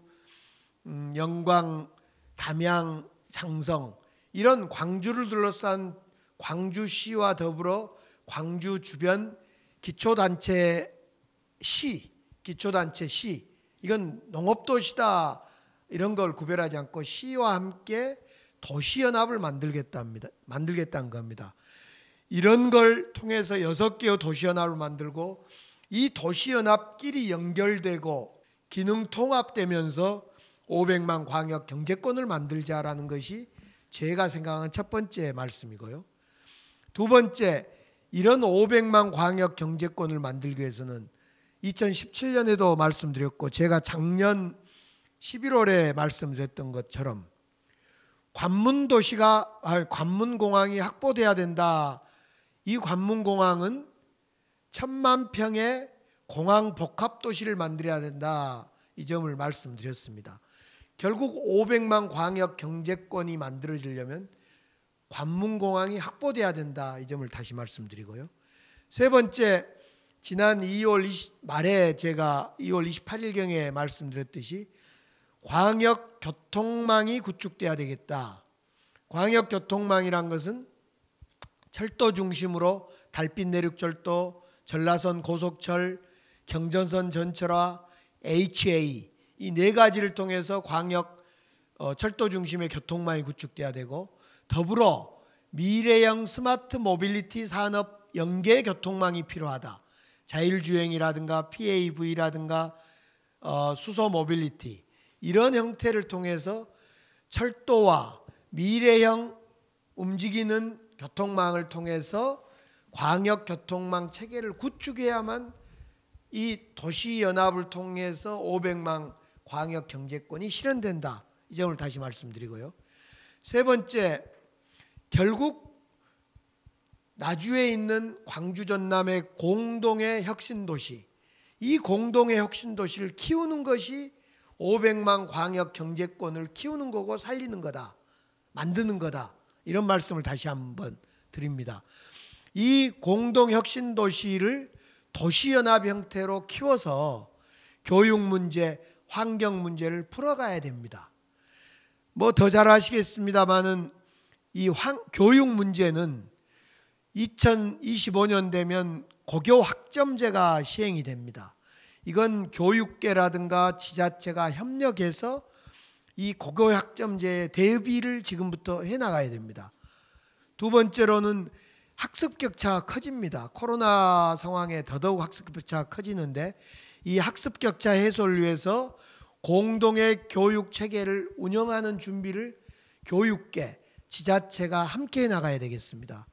영광, 담양, 장성, 이런 광주를 둘러싼 광주시와 더불어 광주 주변 기초단체 시, 이건 농업도시다 이런 걸 구별하지 않고 시와 함께 도시연합을 만들겠다는 겁니다. 이런 걸 통해서 6개의 도시연합을 만들고 이 도시연합끼리 연결되고 기능 통합되면서 500만 광역 경제권을 만들자라는 것이 제가 생각하는 첫 번째 말씀이고요. 두 번째, 이런 500만 광역 경제권을 만들기 위해서는 2017년에도 말씀드렸고 제가 작년 11월에 말씀드렸던 것처럼 관문공항이 확보돼야 된다. 이 관문공항은 1000만 평의 공항 복합도시를 만들어야 된다. 이 점을 말씀드렸습니다. 결국 500만 광역 경제권이 만들어지려면 관문공항이 확보돼야 된다. 이 점을 다시 말씀드리고요. 세 번째, 지난 2월 말에 제가 2월 28일경에 말씀드렸듯이 광역교통망이 구축돼야 되겠다. 광역교통망이란 것은 철도 중심으로 달빛 내륙철도, 전라선 고속철, 경전선 전철화, HA 이 네 가지를 통해서 광역 철도 중심의 교통망이 구축돼야 되고, 더불어 미래형 스마트 모빌리티 산업 연계 교통망이 필요하다. 자율주행이라든가 PAV라든가 수소 모빌리티, 이런 형태를 통해서 철도와 미래형 움직이는 교통망을 통해서 광역교통망 체계를 구축해야만 이 도시연합을 통해서 500만 광역경제권이 실현된다. 이 점을 다시 말씀드리고요. 세 번째, 결국 나주에 있는 광주 전남의 공동의 혁신도시, 이 공동의 혁신도시를 키우는 것이 500만 광역경제권을 키우는 거고 살리는 거다, 만드는 거다, 이런 말씀을 다시 한번 드립니다. 이 공동혁신도시를 도시연합 형태로 키워서 교육 문제, 환경 문제를 풀어가야 됩니다. 뭐 더 잘 아시겠습니다마는 이 교육 문제는 2025년 되면 고교 학점제가 시행이 됩니다. 이건 교육계라든가 지자체가 협력해서 이 고교 학점제의 대비를 지금부터 해나가야 됩니다. 두 번째로는 학습 격차가 커집니다. 코로나 상황에 더더욱 학습 격차가 커지는데 이 학습 격차 해소를 위해서 공동의 교육 체계를 운영하는 준비를 교육계, 지자체가 함께 나가야 되겠습니다.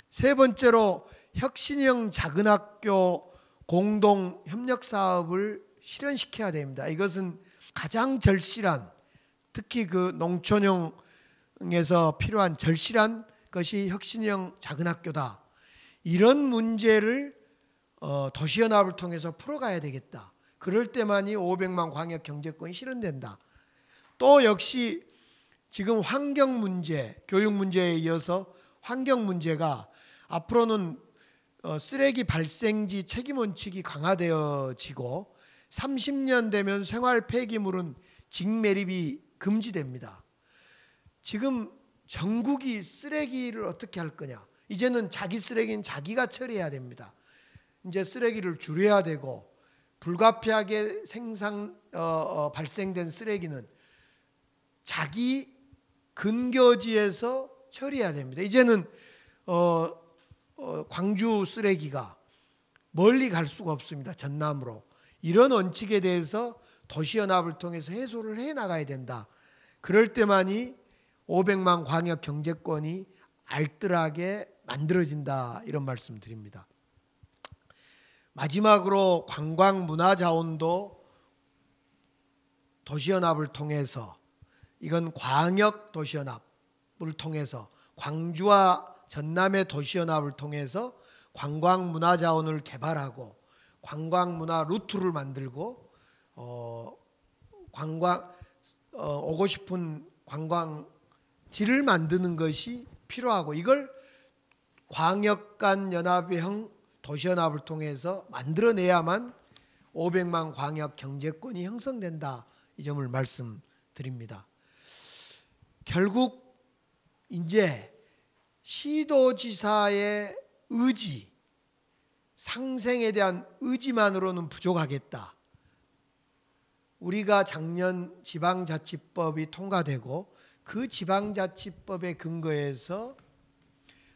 세 번째로 혁신형 작은 학교 공동 협력 사업을 실현시켜야 됩니다. 이것은 가장 절실한, 특히 그 농촌형에서 필요한 절실한 것이 혁신형 작은 학교다. 이런 문제를 도시연합을 통해서 풀어가야 되겠다. 그럴 때만이 500만 광역 경제권이 실현된다. 또 역시 지금 환경 문제, 교육 문제에 이어서 환경 문제가 앞으로는 쓰레기 발생지 책임 원칙이 강화되어지고 30년 되면 생활 폐기물은 직매립이 금지됩니다. 지금 전국이 쓰레기를 어떻게 할 거냐? 이제는 자기 쓰레기는 자기가 처리해야 됩니다. 이제 쓰레기를 줄여야 되고 불가피하게 발생된 쓰레기는 자기 근거지에서 처리해야 됩니다. 이제는 광주 쓰레기가 멀리 갈 수가 없습니다. 전남으로. 이런 원칙에 대해서 도시연합을 통해서 해소를 해나가야 된다. 그럴 때만이 500만 광역 경제권이 알뜰하게 만들어진다. 이런 말씀 드립니다. 마지막으로 관광 문화 자원도 도시연합을 통해서, 이건 광역 도시연합을 통해서, 광주와 전남의 도시연합을 통해서 관광 문화 자원을 개발하고 관광 문화 루트를 만들고 오고 싶은 관광지를 만드는 것이 필요하고, 이걸 광역 간 연합형 도시연합을 통해서 만들어내야만 500만 광역 경제권이 형성된다. 이 점을 말씀드립니다. 결국 이제 시도지사의 의지, 상생에 대한 의지만으로는 부족하겠다. 우리가 작년 지방자치법이 통과되고 그 지방자치법에 근거해서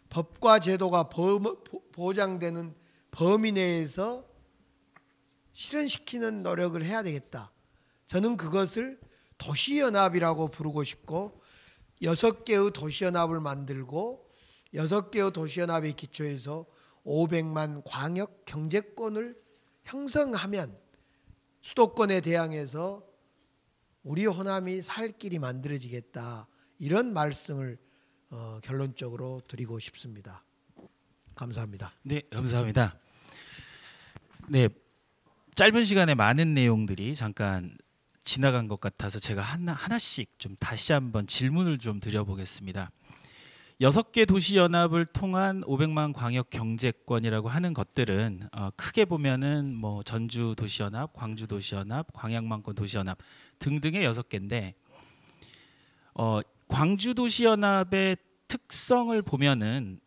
법과 제도가 보장되는 범위 내에서 실현시키는 노력을 해야 되겠다. 저는 그것을 도시연합이라고 부르고 싶고 6개의 도시연합을 만들고 6개의 도시연합의 기초에서 500만 광역 경제권을 형성하면 수도권에 대항해서 우리 호남이 살 길이 만들어지겠다. 이런 말씀을 결론적으로 드리고 싶습니다. 감사합니다. 네, 감사합니다. 네, 짧은 시간에 많은 내용들이 잠깐 지나간 것 같아서 제가 하나씩 좀 다시 한번 질문을 좀 드려보겠습니다. 6개 도시연합을 통한 500만 광역 경제권이라고 하는 것들은 크게 보면은 뭐 전주 도시연합, 광주 도시연합, 광양만권 도시연합 등등의 6개인데 광주 도시연합의 특성을 보면은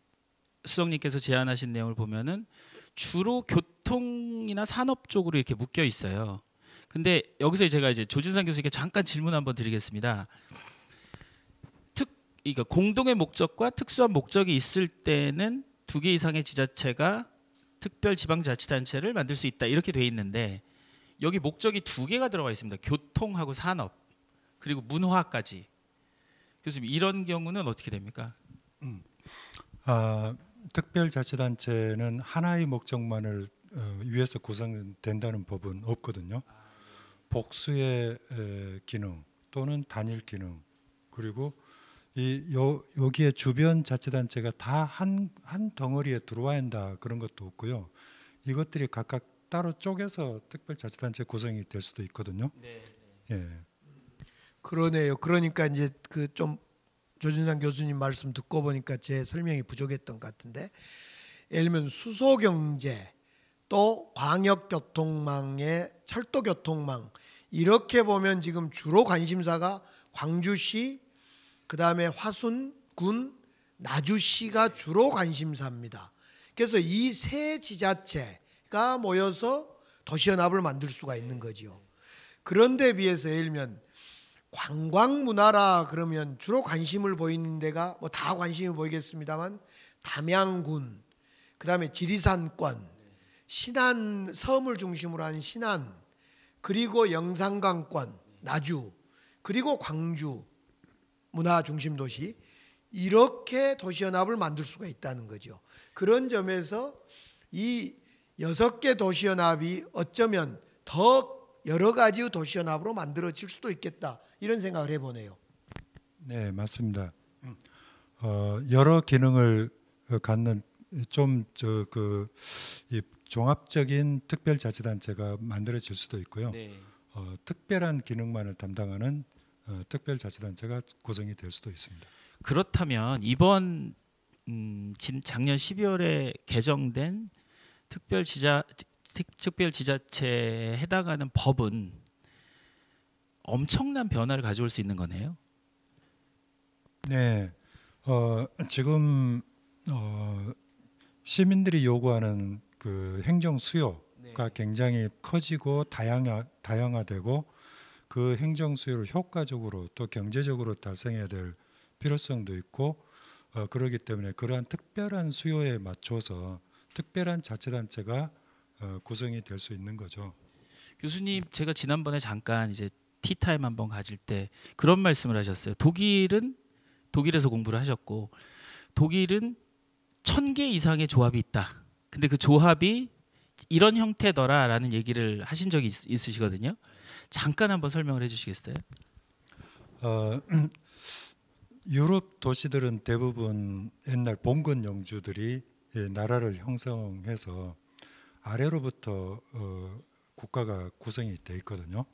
수석님께서 제안하신 내용을 보면은 주로 교통이나 산업 쪽으로 이렇게 묶여 있어요. 근데 여기서 제가 이제 조진상 교수님께 잠깐 질문 한번 드리겠습니다. 그러니까 공동의 목적과 특수한 목적이 있을 때는 2개 이상의 지자체가 특별지방자치단체를 만들 수 있다 이렇게 돼 있는데 여기 목적이 2개가 들어가 있습니다. 교통하고 산업 그리고 문화까지. 교수님 이런 경우는 어떻게 됩니까? 특별자치단체는 하나의 목적만을 위해서 구성된다는 법은 없거든요. 복수의 기능 또는 단일 기능 그리고 여기에 주변 자치단체가 다 한 덩어리에 들어와야 한다 그런 것도 없고요. 이것들이 각각 따로 쪼개서 특별자치단체 구성이 될 수도 있거든요. 네. 예. 그러네요. 그러니까 이제 그 좀 조진상 교수님 말씀 듣고 보니까 제 설명이 부족했던 것 같은데, 예를 들면 수소경제 또 광역교통망의 철도교통망 이렇게 보면 지금 주로 관심사가 광주시 그다음에 화순군 나주시가 주로 관심사입니다. 그래서 이 세 지자체가 모여서 도시연합을 만들 수가 있는 거죠. 그런데 비해서 예를 들면 관광문화라 그러면 주로 관심을 보이는 데가 뭐 다 관심을 보이겠습니다만 담양군, 그다음에 지리산권, 신안 섬을 중심으로 한 신안, 그리고 영산강권, 나주, 그리고 광주 문화 중심 도시 이렇게 도시연합을 만들 수가 있다는 거죠. 그런 점에서 이 6개 도시연합이 어쩌면 더 여러 가지의 도시연합으로 만들어질 수도 있겠다 이런 생각을 해보네요. 네, 맞습니다. 여러 기능을 갖는 좀 이 종합적인 특별자치단체가 만들어질 수도 있고요. 네. 특별한 기능만을 담당하는 특별자치단체가 구성이 될 수도 있습니다. 그렇다면 이번 작년 12월에 개정된 특별지자체에 해당하는 법은 엄청난 변화를 가져올 수 있는 거네요. 네, 지금 시민들이 요구하는 그 행정 수요가 굉장히 커지고 다양화되고 그 행정 수요를 효과적으로 또 경제적으로 달성해야 될 필요성도 있고 그렇기 때문에 그러한 특별한 수요에 맞춰서 특별한 자치단체가 구성이 될 수 있는 거죠. 교수님, 제가 지난번에 잠깐 이제 티타임 한번 가질 때 그런 말씀을 하셨어요. 독일에서 공부를 하셨고 독일은 1000개 이상의 조합이 있다. 근데 그 조합이 이런 형태더라라는 얘기를 하신 적이 있으시거든요. 잠깐 한번 설명을 해주시겠어요? 유럽 도시들은 대부분 옛날 봉건 영주들이 나라를 형성해서 아래로부터 국가가 구성이 돼 있거든요.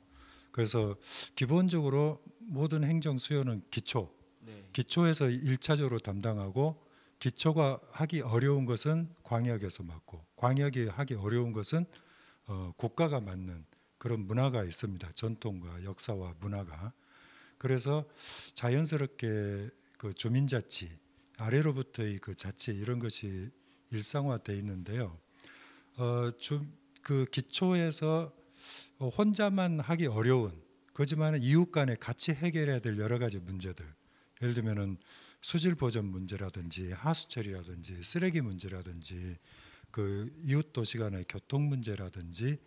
그래서 기본적으로 모든 행정 수요는 기초에서 1차적으로 담당하고 기초가 하기 어려운 것은 광역에서 맡고 광역이 하기 어려운 것은 국가가 맡는 그런 문화가 있습니다. 전통과 역사와 문화가. 그래서 자연스럽게 그 주민자치 아래로부터의 그 자치 이런 것이 일상화돼 있는데요. 그 기초에서 혼자만 하기 어려운 그렇지만 이웃 간에 같이 해결해야 될 여러 가지 문제들 예를 들면은 수질 보전 문제라든지 하수처리라든지 쓰레기 문제라든지 그 이웃 도시 간의 교통 문제라든지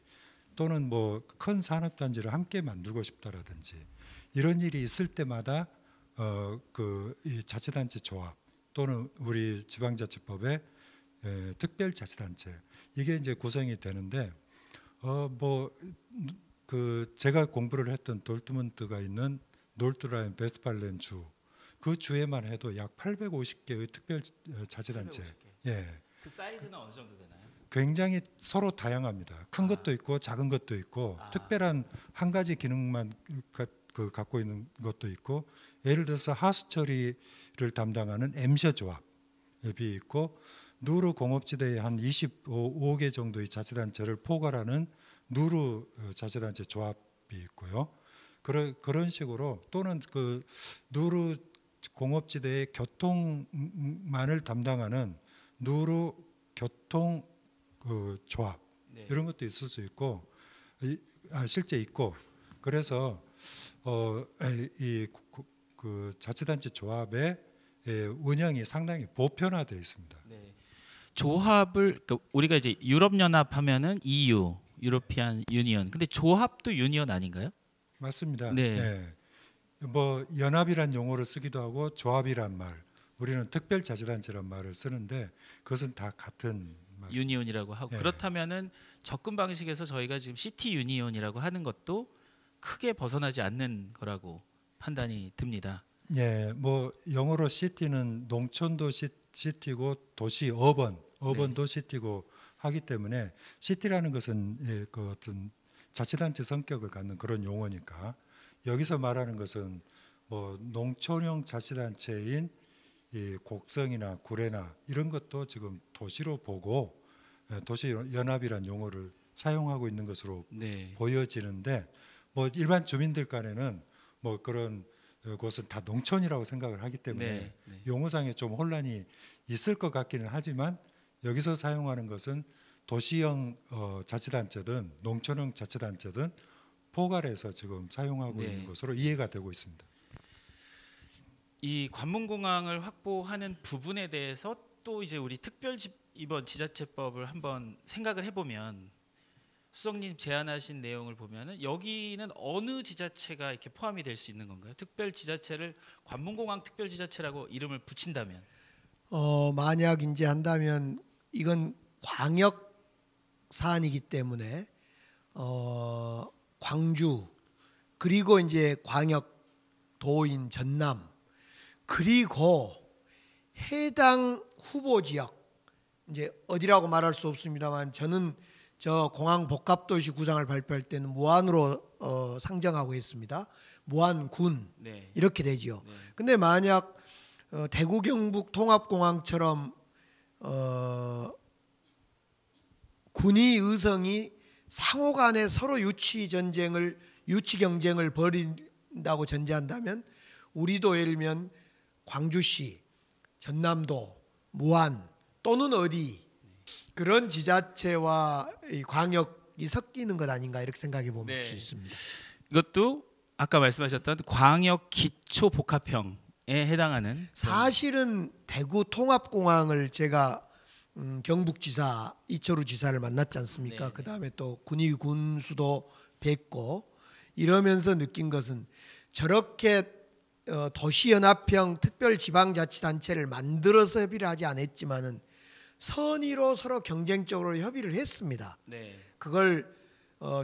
또는 뭐 큰 산업단지를 함께 만들고 싶다라든지 이런 일이 있을 때마다 이 자치단체 조합 또는 우리 지방자치법의 특별자치단체 이게 이제 구성이 되는데 그 제가 공부를 했던 돌트문트가 있는 노르트라인 베스트팔렌 주 그 주에만 해도 약 850개의 특별자치단체. 850개. 예. 그 사이즈는 어느 정도 되나요? 굉장히 서로 다양합니다. 큰 것도 있고 작은 것도 있고 특별한 한 가지 기능만 갖고 있는 것도 있고 예를 들어서 하수처리를 담당하는 엠셔 조합이 있고 누르 공업지대에 한 25개 정도의 자치단체를 포괄하는 누르 자치단체 조합이 있고요. 그런 식으로 또는 그 누르 공업지대의 교통만을 담당하는 누르 교통 그 조합 이런 것도 있을 수 있고 실제 있고 그래서 그 자치단체 조합의 운영이 상당히 보편화되어 있습니다. 네. 조합을 우리가 이제 유럽 연합 하면은 EU, 유로피안 유니언. 근데 조합도 유니언 아닌가요? 맞습니다. 네. 네. 뭐 연합이란 용어를 쓰기도 하고 조합이란 말, 우리는 특별자치단체란 말을 쓰는데 그것은 다 같은 말. 유니온이라고 하고 예. 그렇다면은 접근 방식에서 저희가 지금 시티 유니온이라고 하는 것도 크게 벗어나지 않는 거라고 판단이 듭니다. 예, 뭐 영어로 시티는 농촌도 시티고 도시 어번도 시티고 하기 때문에 시티라는 것은 그 어떤 자치단체 성격을 갖는 그런 용어니까 여기서 말하는 것은 뭐 농촌형 자치단체인 이 곡성이나 구례나 이런 것도 지금 도시로 보고 도시 연합이란 용어를 사용하고 있는 것으로 보여지는데 뭐 일반 주민들 간에는 뭐 그런 곳은 다 농촌이라고 생각을 하기 때문에 용어상에 좀 혼란이 있을 것 같기는 하지만 여기서 사용하는 것은 도시형 자치단체든 농촌형 자치단체든 포괄해서 지금 사용하고 있는 것으로 이해가 되고 있습니다. 이 관문공항을 확보하는 부분에 대해서 또 이제 우리 이번 지자체법을 한번 생각을 해보면 수석님 제안하신 내용을 보면은 여기는 어느 지자체가 이렇게 포함이 될 수 있는 건가요? 특별지자체를 관문공항 특별지자체라고 이름을 붙인다면 만약 이제 한다면 이건 광역 사안이기 때문에 광주 그리고 이제 광역 도인 전남 그리고 해당 후보 지역 이제 어디라고 말할 수 없습니다만 저는 저 공항 복합도시 구상을 발표할 때는 무안으로 상정하고 있습니다. 무안군 네. 이렇게 되지요. 네. 근데 만약 대구 경북 통합공항처럼 군이 의성이 상호간에 서로 유치 경쟁을 벌인다고 전제한다면 우리도 예를 들면 광주시, 전남도, 무안 또는 어디 그런 지자체와 이 광역이 섞이는 것 아닌가 이렇게 생각해 보면 네. 수 있습니다. 이것도 아까 말씀하셨던 광역 기초 복합형에 해당하는 사실은 대구 통합공항을 제가 경북지사 이철우 지사를 만났지 않습니까? 네네. 그다음에 또 군위 군수도 뵙고 이러면서 느낀 것은 저렇게 도시연합형 특별지방자치단체를 만들어서 협의를 하지 않았지만은 선의로 서로 경쟁적으로 협의를 했습니다. 네. 그걸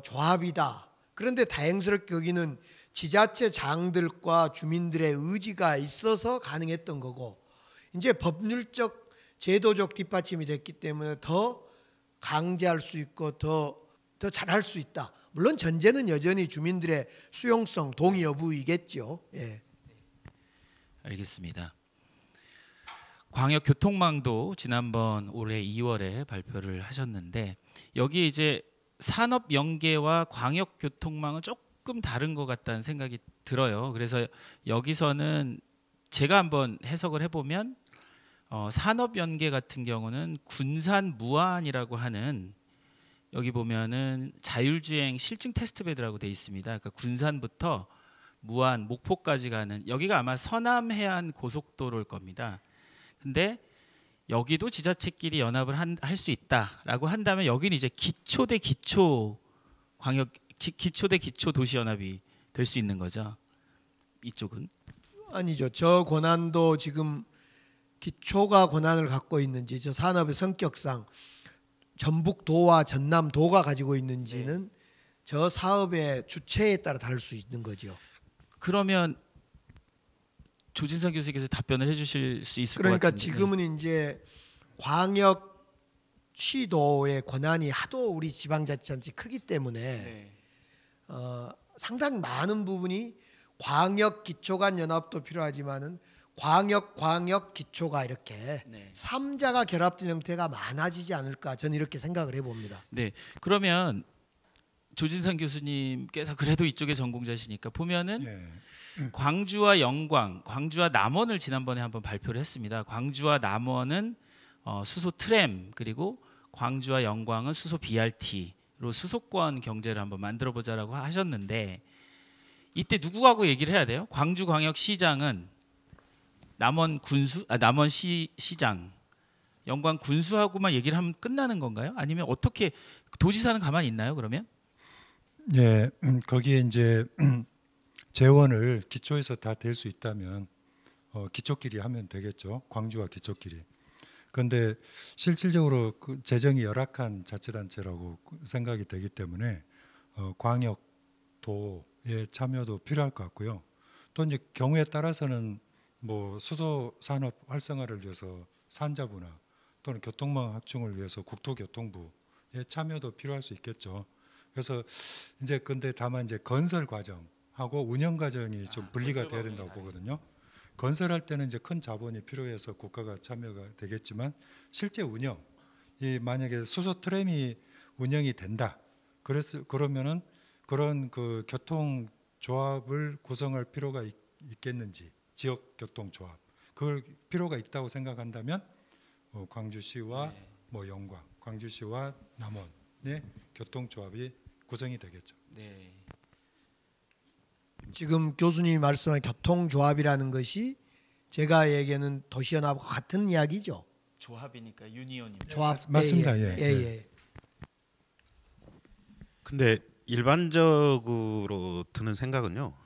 조합이다. 그런데 다행스럽게 여기는 지자체 장들과 주민들의 의지가 있어서 가능했던 거고 이제 법률적 제도적 뒷받침이 됐기 때문에 더 강제할 수 있고 더 잘할 수 있다. 물론 전제는 여전히 주민들의 수용성, 동의 여부이겠죠. 예. 알겠습니다. 광역교통망도 지난번 올해 2월에 발표를 하셨는데 여기 이제 산업 연계와 광역교통망은 조금 다른 것 같다는 생각이 들어요. 그래서 여기서는 제가 한번 해석을 해보면 산업 연계 같은 경우는 군산 무안이라고 하는 여기 보면은 자율주행 실증 테스트베드라고 돼 있습니다. 그러니까 군산부터 무안, 목포까지 가는 여기가 아마 서남해안 고속도로일 겁니다. 근데 여기도 지자체끼리 연합을 할 수 있다라고 한다면 여기는 이제 기초 대 기초 광역 기초 대 기초 도시 연합이 될 수 있는 거죠. 이쪽은 아니죠. 저 권한도 지금 기초가 권한을 갖고 있는지 저 산업의 성격상 전북도와 전남도가 가지고 있는지는 저 사업의 주체에 따라 다를 수 있는 거죠. 그러면 조진상 교수께서 답변을 해주실 수 있을 것 그러니까 같은데. 지금은 이제 광역 시도의 권한이 하도 우리 지방자치단체 크기 때문에 네. 상당히 많은 부분이 광역 기초간 연합도 필요하지만은 광역 기초가 이렇게 네. 3자가 결합된 형태가 많아지지 않을까 저는 이렇게 생각을 해봅니다. 네. 그러면 조진상 교수님께서 그래도 이쪽의 전공자시니까 보면은 예. 광주와 영광, 광주와 남원을 지난번에 한번 발표를 했습니다. 광주와 남원은 수소 트램 그리고 광주와 영광은 수소 BRT로 수소권 경제를 한번 만들어 보자라고 하셨는데 이때 누구하고 얘기를 해야 돼요? 광주광역시장은 남원 시장, 영광 군수하고만 얘기를 하면 끝나는 건가요? 아니면 어떻게 도지사는 가만히 있나요? 그러면? 예, 거기에 이제 재원을 기초에서 다 될 수 있다면 기초끼리 하면 되겠죠. 광주와 기초끼리. 그런데 실질적으로 그 재정이 열악한 자치단체라고 생각이 되기 때문에 광역도의 참여도 필요할 것 같고요. 또 이제 경우에 따라서는 뭐 수소 산업 활성화를 위해서 산자부나 또는 교통망 확충을 위해서 국토교통부의 참여도 필요할 수 있겠죠. 그래서 이제 근데 다만 이제 건설 과정하고 운영 과정이 좀 분리가 돼야 된다고 보거든요. 건설할 때는 이제 큰 자본이 필요해서 국가가 참여가 되겠지만 실제 운영, 이 만약에 수소 트램이 운영이 된다. 그러면은 그런 그 교통 조합을 구성할 필요가 있겠는지, 지역 교통 조합, 그걸 필요가 있다고 생각한다면 광주시와 뭐 영광, 광주시와 남원의 교통 조합이 구성이 되겠죠. 네. 지금 교수님이 말씀한 교통조합이라는 것이 제가 얘기하는 도시연합과 같은 이야기죠. 조합이니까 유니온입니다. 조합 맞습니다. 예. 근데 일반적으로 드는 생각은요.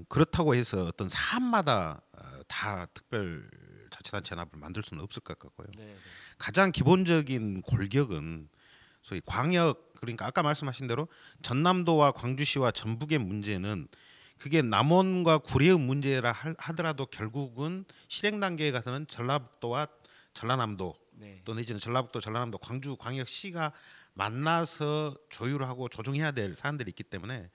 그렇다고 해서 어떤 사업마다 다 특별자치단체 연합을 만들 수는 없을 것 같고요. 네. 가장 기본적인 골격은 소위 광역, 그러니까 아까 말씀하신 대로 전남도와 광주시와 전북의 문제는 그게 남원과 구례의 문제라 하더라도 결국은 실행 단계에 가서는 전라북도와 전라남도 네. 또 내지는 전라북도, 전라남도, 광주 광역시가 만나서 조율하고 조정해야 될 사안들이 있기 때문에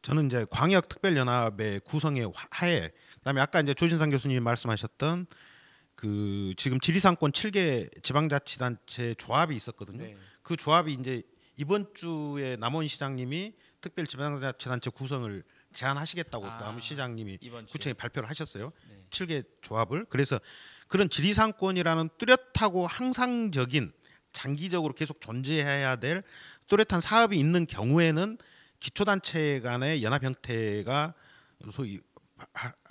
저는 이제 광역특별연합의 구성의 하에, 그다음에 아까 이제 조진상 교수님이 말씀하셨던 그 지금 지리산권 7개 지방자치단체 조합이 있었거든요. 네. 그 조합이 이제 이번 주에 남원시장님이 특별지방자치단체 구성을 제안하시겠다고 또 남원시장님이 이번 주에. 구청에 발표를 하셨어요. 네. 7개 조합을. 그래서 그런 지리산권이라는 뚜렷하고 항상적인 장기적으로 계속 존재해야 될 뚜렷한 사업이 있는 경우에는 기초단체 간의 연합 형태가 소위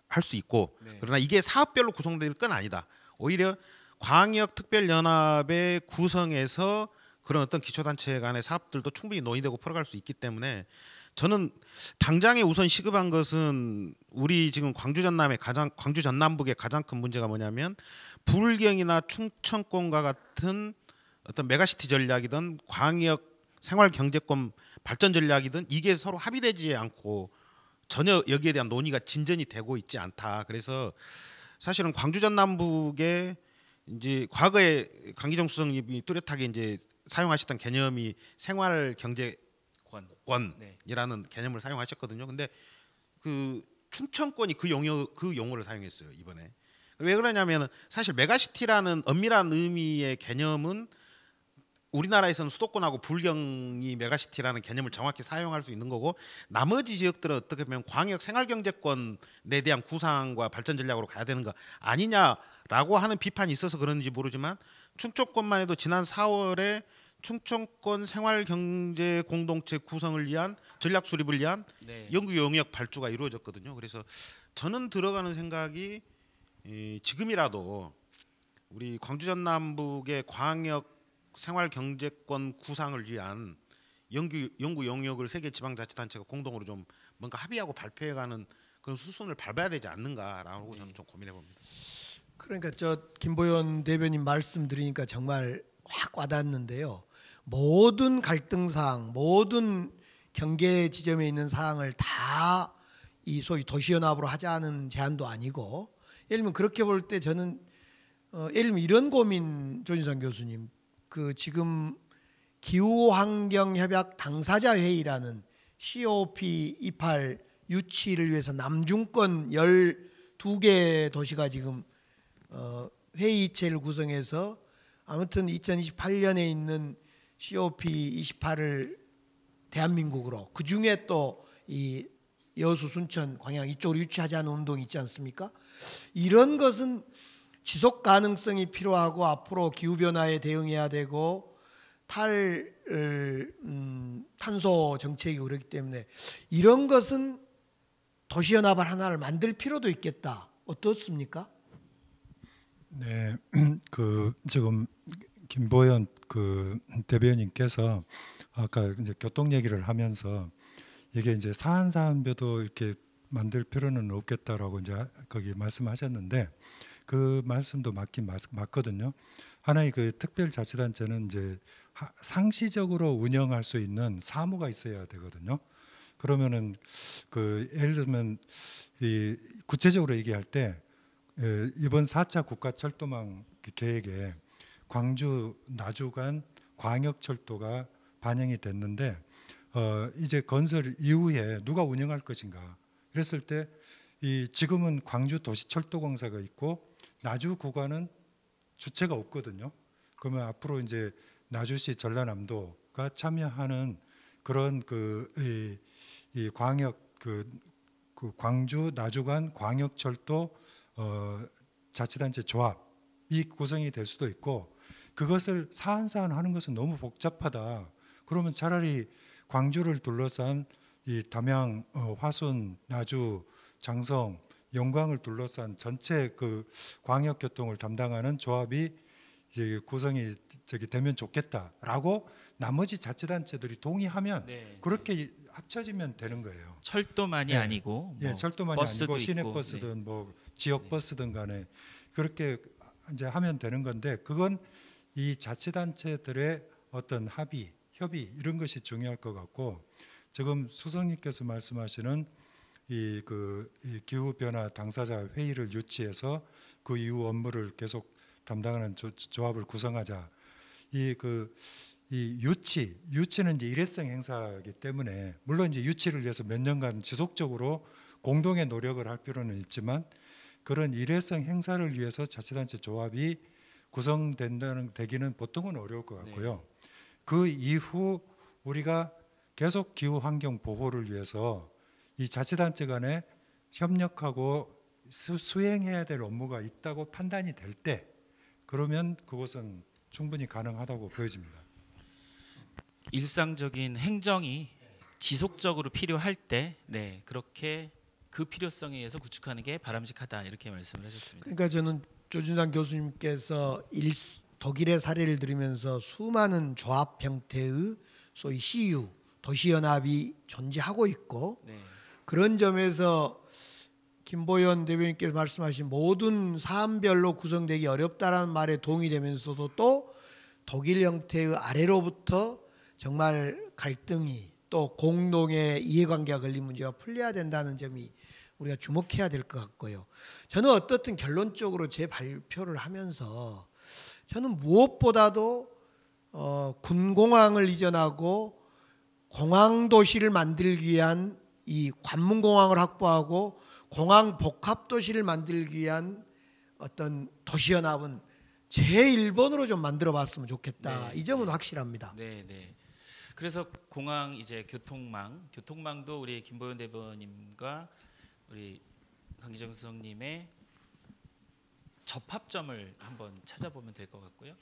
할 수 있고, 네. 그러나 이게 사업별로 구성될 건 아니다. 오히려 광역특별연합의 구성에서 그런 어떤 기초단체 간의 사업들도 충분히 논의되고 풀어갈 수 있기 때문에 저는 당장에 우선 시급한 것은 우리 지금 광주 전남북의 가장 큰 문제가 뭐냐면 부울경이나 충청권과 같은 어떤 메가시티 전략이든 광역 생활경제권 발전 전략이든 이게 서로 합의되지 않고 전혀 여기에 대한 논의가 진전이 되고 있지 않다. 그래서 사실은 광주 전남북에 이제 과거에 강기정 수석님이 뚜렷하게 이제 사용하셨던 개념이 생활경제권이라는 네. 개념을 사용하셨거든요. 근데 그 충청권이 그 용어를 사용했어요 이번에. 왜 그러냐면은 사실 메가시티라는 엄밀한 의미의 개념은 우리나라에서는 수도권하고 부울경이 메가시티라는 개념을 정확히 사용할 수 있는 거고, 나머지 지역들은 어떻게 보면 광역 생활경제권에 대한 구상과 발전 전략으로 가야 되는 거 아니냐라고 하는 비판이 있어서 그런지 모르지만 충청권만 해도 지난 4월에 충청권 생활경제 공동체 구성을 위한 전략 수립을 위한 네. 연구 용역 발주가 이루어졌거든요. 그래서 저는 들어가는 생각이 지금이라도 우리 광주 전남북의 광역 생활경제권 구상을 위한 연구 용역을 세계 지방자치단체가 공동으로 좀 뭔가 합의하고 발표해가는 그런 수순을 밟아야 되지 않는가라고 저는 좀 고민해 봅니다. 그러니까 저 김보현 대변인 말씀 들으니까 정말 확 와닿는데요. 모든 갈등사항, 모든 경계 지점에 있는 사항을 다 이 소위 도시연합으로 하자는 제안도 아니고, 예를 들면 그렇게 볼 때 저는 예를 들면 이런 고민, 조진상 교수님, 그 지금 기후환경협약 당사자 회의라는 COP28 유치를 위해서 남중권 12개 도시가 지금 회의체를 구성해서 아무튼 2028년에 있는 COP28을 대한민국으로, 그 중에 또 이 여수, 순천, 광양 이쪽으로 유치하자는 운동이 있지 않습니까? 이런 것은 지속 가능성이 필요하고 앞으로 기후 변화에 대응해야 되고 탄소 정책이고 그렇기 때문에 이런 것은 도시연합을 하나를 만들 필요도 있겠다. 어떻습니까? 네, 그 지금 김보현 그 대변인께서 아까 이제 교통 얘기를 하면서 이게 이제 사안사안별로 이렇게 만들 필요는 없겠다라고 이제 거기 말씀하셨는데 그 말씀도 맞거든요. 하나의 그 특별자치단체는 이제 상시적으로 운영할 수 있는 사무가 있어야 되거든요. 그러면은 그 예를 들면 이 구체적으로 얘기할 때 이번 4차 국가철도망 계획에 광주 나주 간 광역철도가 반영이 됐는데 이제 건설 이후에 누가 운영할 것인가 그랬을 때 이 지금은 광주 도시철도공사가 있고 나주 구간은 주체가 없거든요. 그러면 앞으로 이제 나주시 전라남도가 참여하는 그런 이 광역 그 광주 나주간 광역철도 자치단체 조합이 구성이 될 수도 있고, 그것을 사안사안 하는 것은 너무 복잡하다. 그러면 차라리 광주를 둘러싼 이 담양, 화순, 나주, 장성, 영광을 둘러싼 전체 그 광역교통을 담당하는 조합이 이제 구성이 되면 좋겠다라고 나머지 자치단체들이 동의하면 네. 그렇게 합쳐지면 되는 거예요. 철도만이 네. 아니고 예, 뭐 철도만이 버스도 아니고 있고, 시내버스든 네. 뭐 지역버스든 간에 그렇게 이제 하면 되는 건데 그건 이 자치단체들의 어떤 합의, 협의 이런 것이 중요할 것 같고 지금 수석님께서 말씀하시는 이 기후 변화 당사자 회의를 유치해서 그 이후 업무를 계속 담당하는 조합을 구성하자. 이 유치는 이제 일회성 행사이기 때문에 물론 이제 유치를 위해서 몇 년간 지속적으로 공동의 노력을 할 필요는 있지만 그런 일회성 행사를 위해서 자치단체 조합이 되기는 보통은 어려울 것 같고요. 그 이후 우리가 계속 기후 환경 보호를 위해서 이 자치단체 간에 협력하고 수행해야 될 업무가 있다고 판단이 될 때 그러면 그것은 충분히 가능하다고 보여집니다. 일상적인 행정이 지속적으로 필요할 때, 네, 그렇게 그 필요성에 의해서 구축하는 게 바람직하다 이렇게 말씀을 하셨습니다. 그러니까 저는 조준상 교수님께서 독일의 사례를 들으면서 수많은 조합 형태의 소위 CU 도시연합이 존재하고 있고 네. 그런 점에서 김보연 대변인께서 말씀하신 모든 사안별로 구성되기 어렵다라는 말에 동의되면서도 또 독일 형태의 아래로부터 정말 갈등이 또 공동의 이해관계가 걸린 문제가 풀려야 된다는 점이 우리가 주목해야 될 것 같고요. 저는 어떻든 결론적으로 제 발표를 하면서 저는 무엇보다도 군공항을 이전하고 공항도시를 만들기 위한 이 관문공항을 확보하고 공항 복합도시를 만들기 위한 어떤 도시연합은 제1번으로 좀 만들어봤으면 좋겠다. 네. 이 점은 확실합니다. 네, 네. 그래서 공항 이제 교통망도 우리 김보연 대변인과 우리 강기정 수석님의 접합점을 한번 찾아보면 될 것 같고요.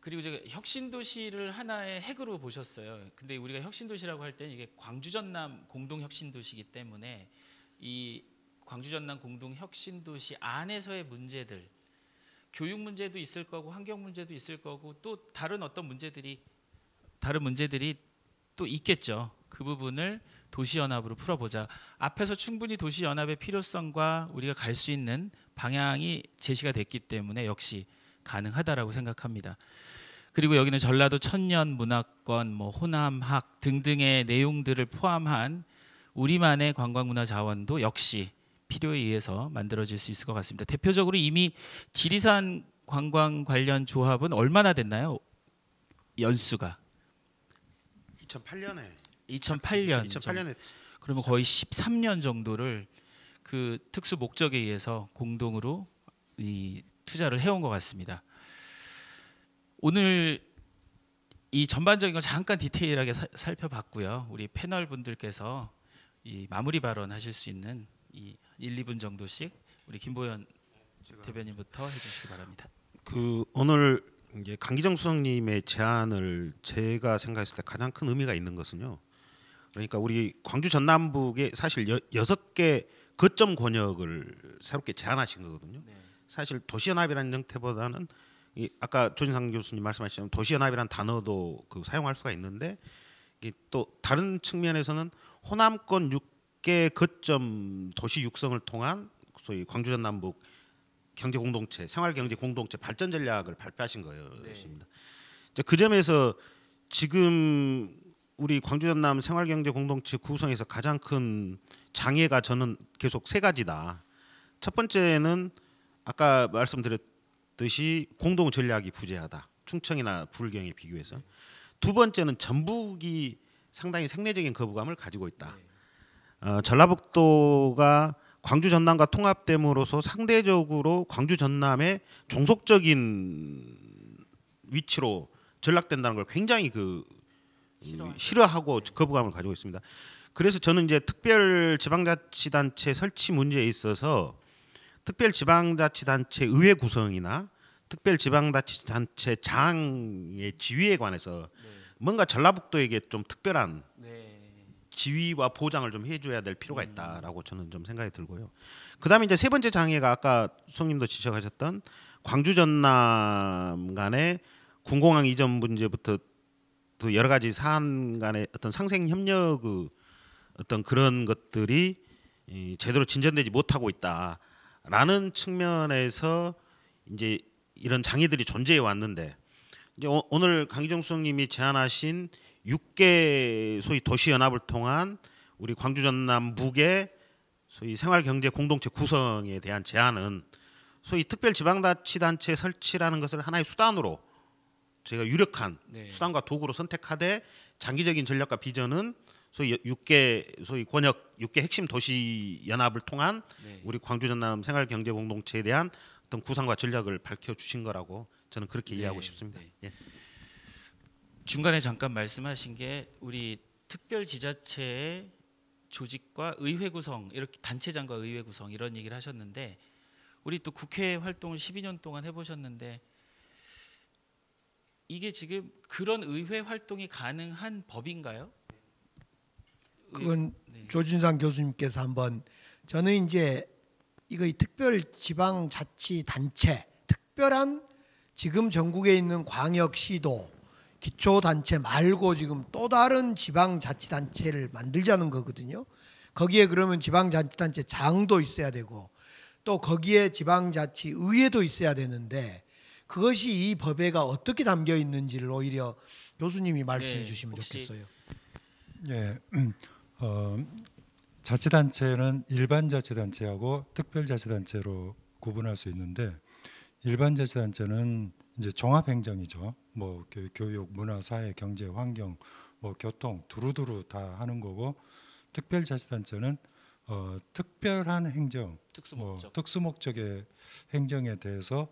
그리고 제가 혁신도시를 하나의 핵으로 보셨어요. 근데 우리가 혁신도시라고 할 때는 이게 광주 전남 공동 혁신도시이기 때문에 이 광주 전남 공동 혁신도시 안에서의 문제들, 교육 문제도 있을 거고 환경 문제도 있을 거고 또 다른 문제들이 또 있겠죠. 그 부분을 도시연합으로 풀어보자. 앞에서 충분히 도시연합의 필요성과 우리가 갈 수 있는 방향이 제시가 됐기 때문에 역시 가능하다라고 생각합니다. 그리고 여기는 전라도 천년 문화권, 호남학 등등의 내용들을 포함한 우리만의 관광문화 자원도 역시 필요에 의해서 만들어질 수 있을 것 같습니다. 대표적으로 이미 지리산 관광 관련 조합은 얼마나 됐나요? 연수가 2008년에 그러면 거의 13년 정도를 그 특수 목적에 의해서 공동으로 이 투자를 해온 것 같습니다. 오늘 이 전반적인 걸 잠깐 디테일하게 살펴봤고요. 우리 패널 분들께서 이 마무리 발언하실 수 있는 이 1, 2분 정도씩 우리 김보연 대변인부터 해주시기 바랍니다. 오늘 이제 강기정 수석님의 제안을 제가 생각했을 때 가장 큰 의미가 있는 것은요. 그러니까 우리 광주 전남북에 사실 6개 거점 권역을 새롭게 제안하신 거거든요. 네. 사실 도시연합이라는 형태보다는 아까 조진상 교수님 말씀하신 도시연합이라는 단어도 사용할 수가 있는데 또 다른 측면에서는 호남권 6개 거점 도시 육성을 통한 소위 광주 전남북 경제 공동체, 생활 경제 공동체 발전 전략을 발표하신 거였습니다. 네. 그 점에서 지금 우리 광주 전남 생활 경제 공동체 구성에서 가장 큰 장애가 저는 계속 3가지다. 첫 번째는 아까 말씀드렸듯이 공동 전략이 부재하다. 충청이나 불경에 비교해서. 두 번째는 전북이 상당히 생내적인 거부감을 가지고 있다. 전라북도가 광주 전남과 통합됨으로써 상대적으로 광주 전남의 종속적인 위치로 전락된다는 걸 굉장히 싫어하고 거부감을 가지고 있습니다. 그래서 저는 이제 특별지방자치단체 설치 문제에 있어서 특별지방자치단체 의회 구성이나 특별지방자치단체 장의 지위에 관해서 뭔가 전라북도에게 좀 특별한 지위와 보장을 좀 해줘야 될 필요가 있다라고 저는 좀 생각이 들고요. 그다음에 이제 3번째 장애가 아까 수석님도 지적하셨던 광주 전남 간의 군공항 이전 문제부터 또 여러 가지 사안 간의 어떤 상생 협력의 어떤 그런 것들이 제대로 진전되지 못하고 있다라는 측면에서 이제 이런 장애들이 존재해 왔는데, 이제 오늘 강기정 수석님이 제안하신 6개 소위 도시 연합을 통한 우리 광주 전남 북의 소위 생활경제 공동체 구성에 대한 제안은 소위 특별지방자치단체 설치라는 것을 하나의 수단으로, 제가 유력한 네. 수단과 도구로 선택하되, 장기적인 전략과 비전은 소위 6개 소위 권역 6개 핵심 도시 연합을 통한 네. 우리 광주 전남 생활경제 공동체에 대한 어떤 구상과 전략을 밝혀 주신 거라고 저는 그렇게 네. 이해하고 싶습니다. 네. 예. 중간에 잠깐 말씀하신 게 우리 특별지자체의 조직과 의회 구성, 이렇게 단체장과 의회 구성 이런 얘기를 하셨는데, 우리 또 국회 활동을 12년 동안 해보셨는데 이게 지금 그런 의회 활동이 가능한 법인가요? 그건 네. 조진상 교수님께서 한번, 저는 이제 이거 특별지방자치단체, 특별한 지금 전국에 있는 광역시도 기초단체 말고 지금 또 다른 지방자치단체를 만들자는 거거든요. 거기에 그러면 지방자치단체 장도 있어야 되고 또 거기에 지방자치의회도 있어야 되는데, 그것이 이 법에가 어떻게 담겨 있는지를 오히려 교수님이 말씀해 네, 주시면 혹시 좋겠어요. 예, 자치단체는 일반 자치단체하고 특별자치단체로 구분할 수 있는데, 일반 자치단체는 이제 종합행정이죠. 뭐 교육, 문화, 사회, 경제, 환경, 뭐 교통 두루두루 다 하는 거고, 특별자치단체는 특별한 행정, 특수목적. 특수목적의 행정에 대해서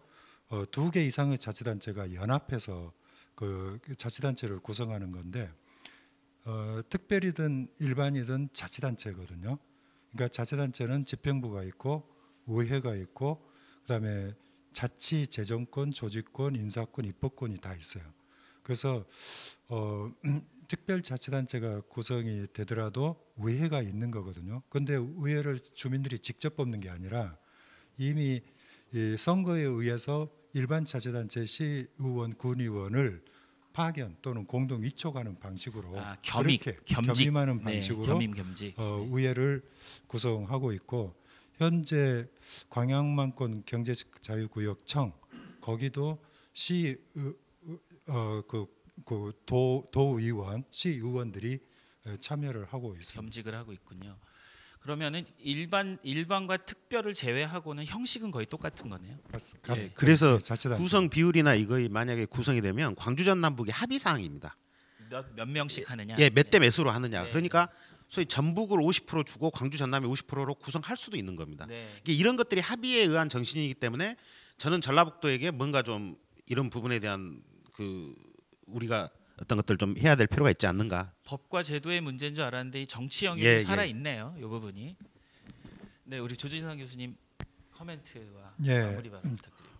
2개 이상의 자치단체가 연합해서 그 자치단체를 구성하는 건데, 특별이든 일반이든 자치단체거든요. 그러니까 자치단체는 집행부가 있고 의회가 있고 그다음에 자치 재정권, 조직권, 인사권, 입법권이 다 있어요. 그래서 특별자치단체가 구성이 되더라도 의회가 있는 거거든요. 그런데 의회를 주민들이 직접 뽑는 게 아니라 이미 이 선거에 의해서 일반 자치단체 시의원, 군의원을 파견 또는 공동 위촉하는 방식으로 겸직, 그렇게 겸직. 겸임하는 네, 방식으로 겸임 겸직. 네. 의회를 구성하고 있고, 현재 광양만권 경제자유구역청 거기도 도의원, 시의원들이 참여를 하고 있습니다. 겸직을 하고 있군요. 그러면은 일반과 특별을 제외하고는 형식은 거의 똑같은 거네요. 예, 그래서 자치단체. 구성 비율이나 이거이 만약에 구성이 되면 광주 전남북의 합의 사항입니다. 몇 명씩 하느냐? 예, 몇 대 몇으로 하느냐. 네. 그러니까 소위 전북을 50% 주고 광주 전남이 50%로 구성할 수도 있는 겁니다. 네. 이게 이런 것들이 합의에 의한 정신이기 때문에 저는 전라북도에게 뭔가 좀 이런 부분에 대한 그 우리가 어떤 것들 좀 해야 될 필요가 있지 않는가. 법과 제도의 문제인 줄 알았는데 이 정치 영역이 예, 살아 있네요. 이 부분이. 네, 우리 조진상 교수님 코멘트와 예. 마무리 발언 부탁드립니다.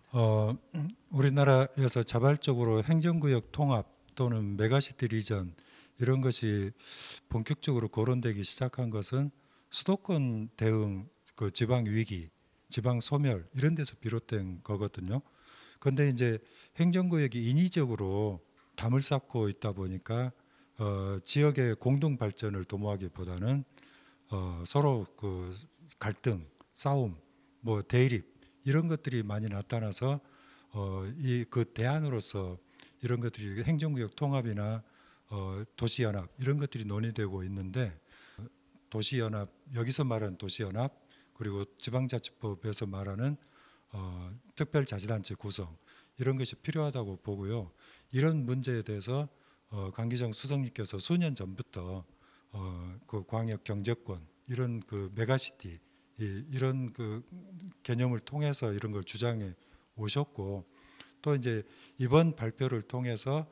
우리나라에서 자발적으로 행정구역 통합 또는 메가시티 리전 이런 것이 본격적으로 거론되기 시작한 것은 수도권 대응, 그 지방 위기, 지방 소멸 이런 데서 비롯된 거거든요. 그런데 이제 행정구역이 인위적으로 담을 쌓고 있다 보니까 지역의 공동 발전을 도모하기보다는 서로 그 갈등, 싸움, 뭐 대립 이런 것들이 많이 나타나서 이 그 대안으로서 이런 것들이 행정구역 통합이나 도시연합 이런 것들이 논의되고 있는데, 도시연합, 여기서 말하는 도시연합 그리고 지방자치법에서 말하는 특별자치단체 구성 이런 것이 필요하다고 보고요. 이런 문제에 대해서 강기정 수석님께서 수년 전부터 그 광역 경제권 이런 그 메가시티 이런 그 개념을 통해서 이런 걸 주장해 오셨고, 또 이제 이번 발표를 통해서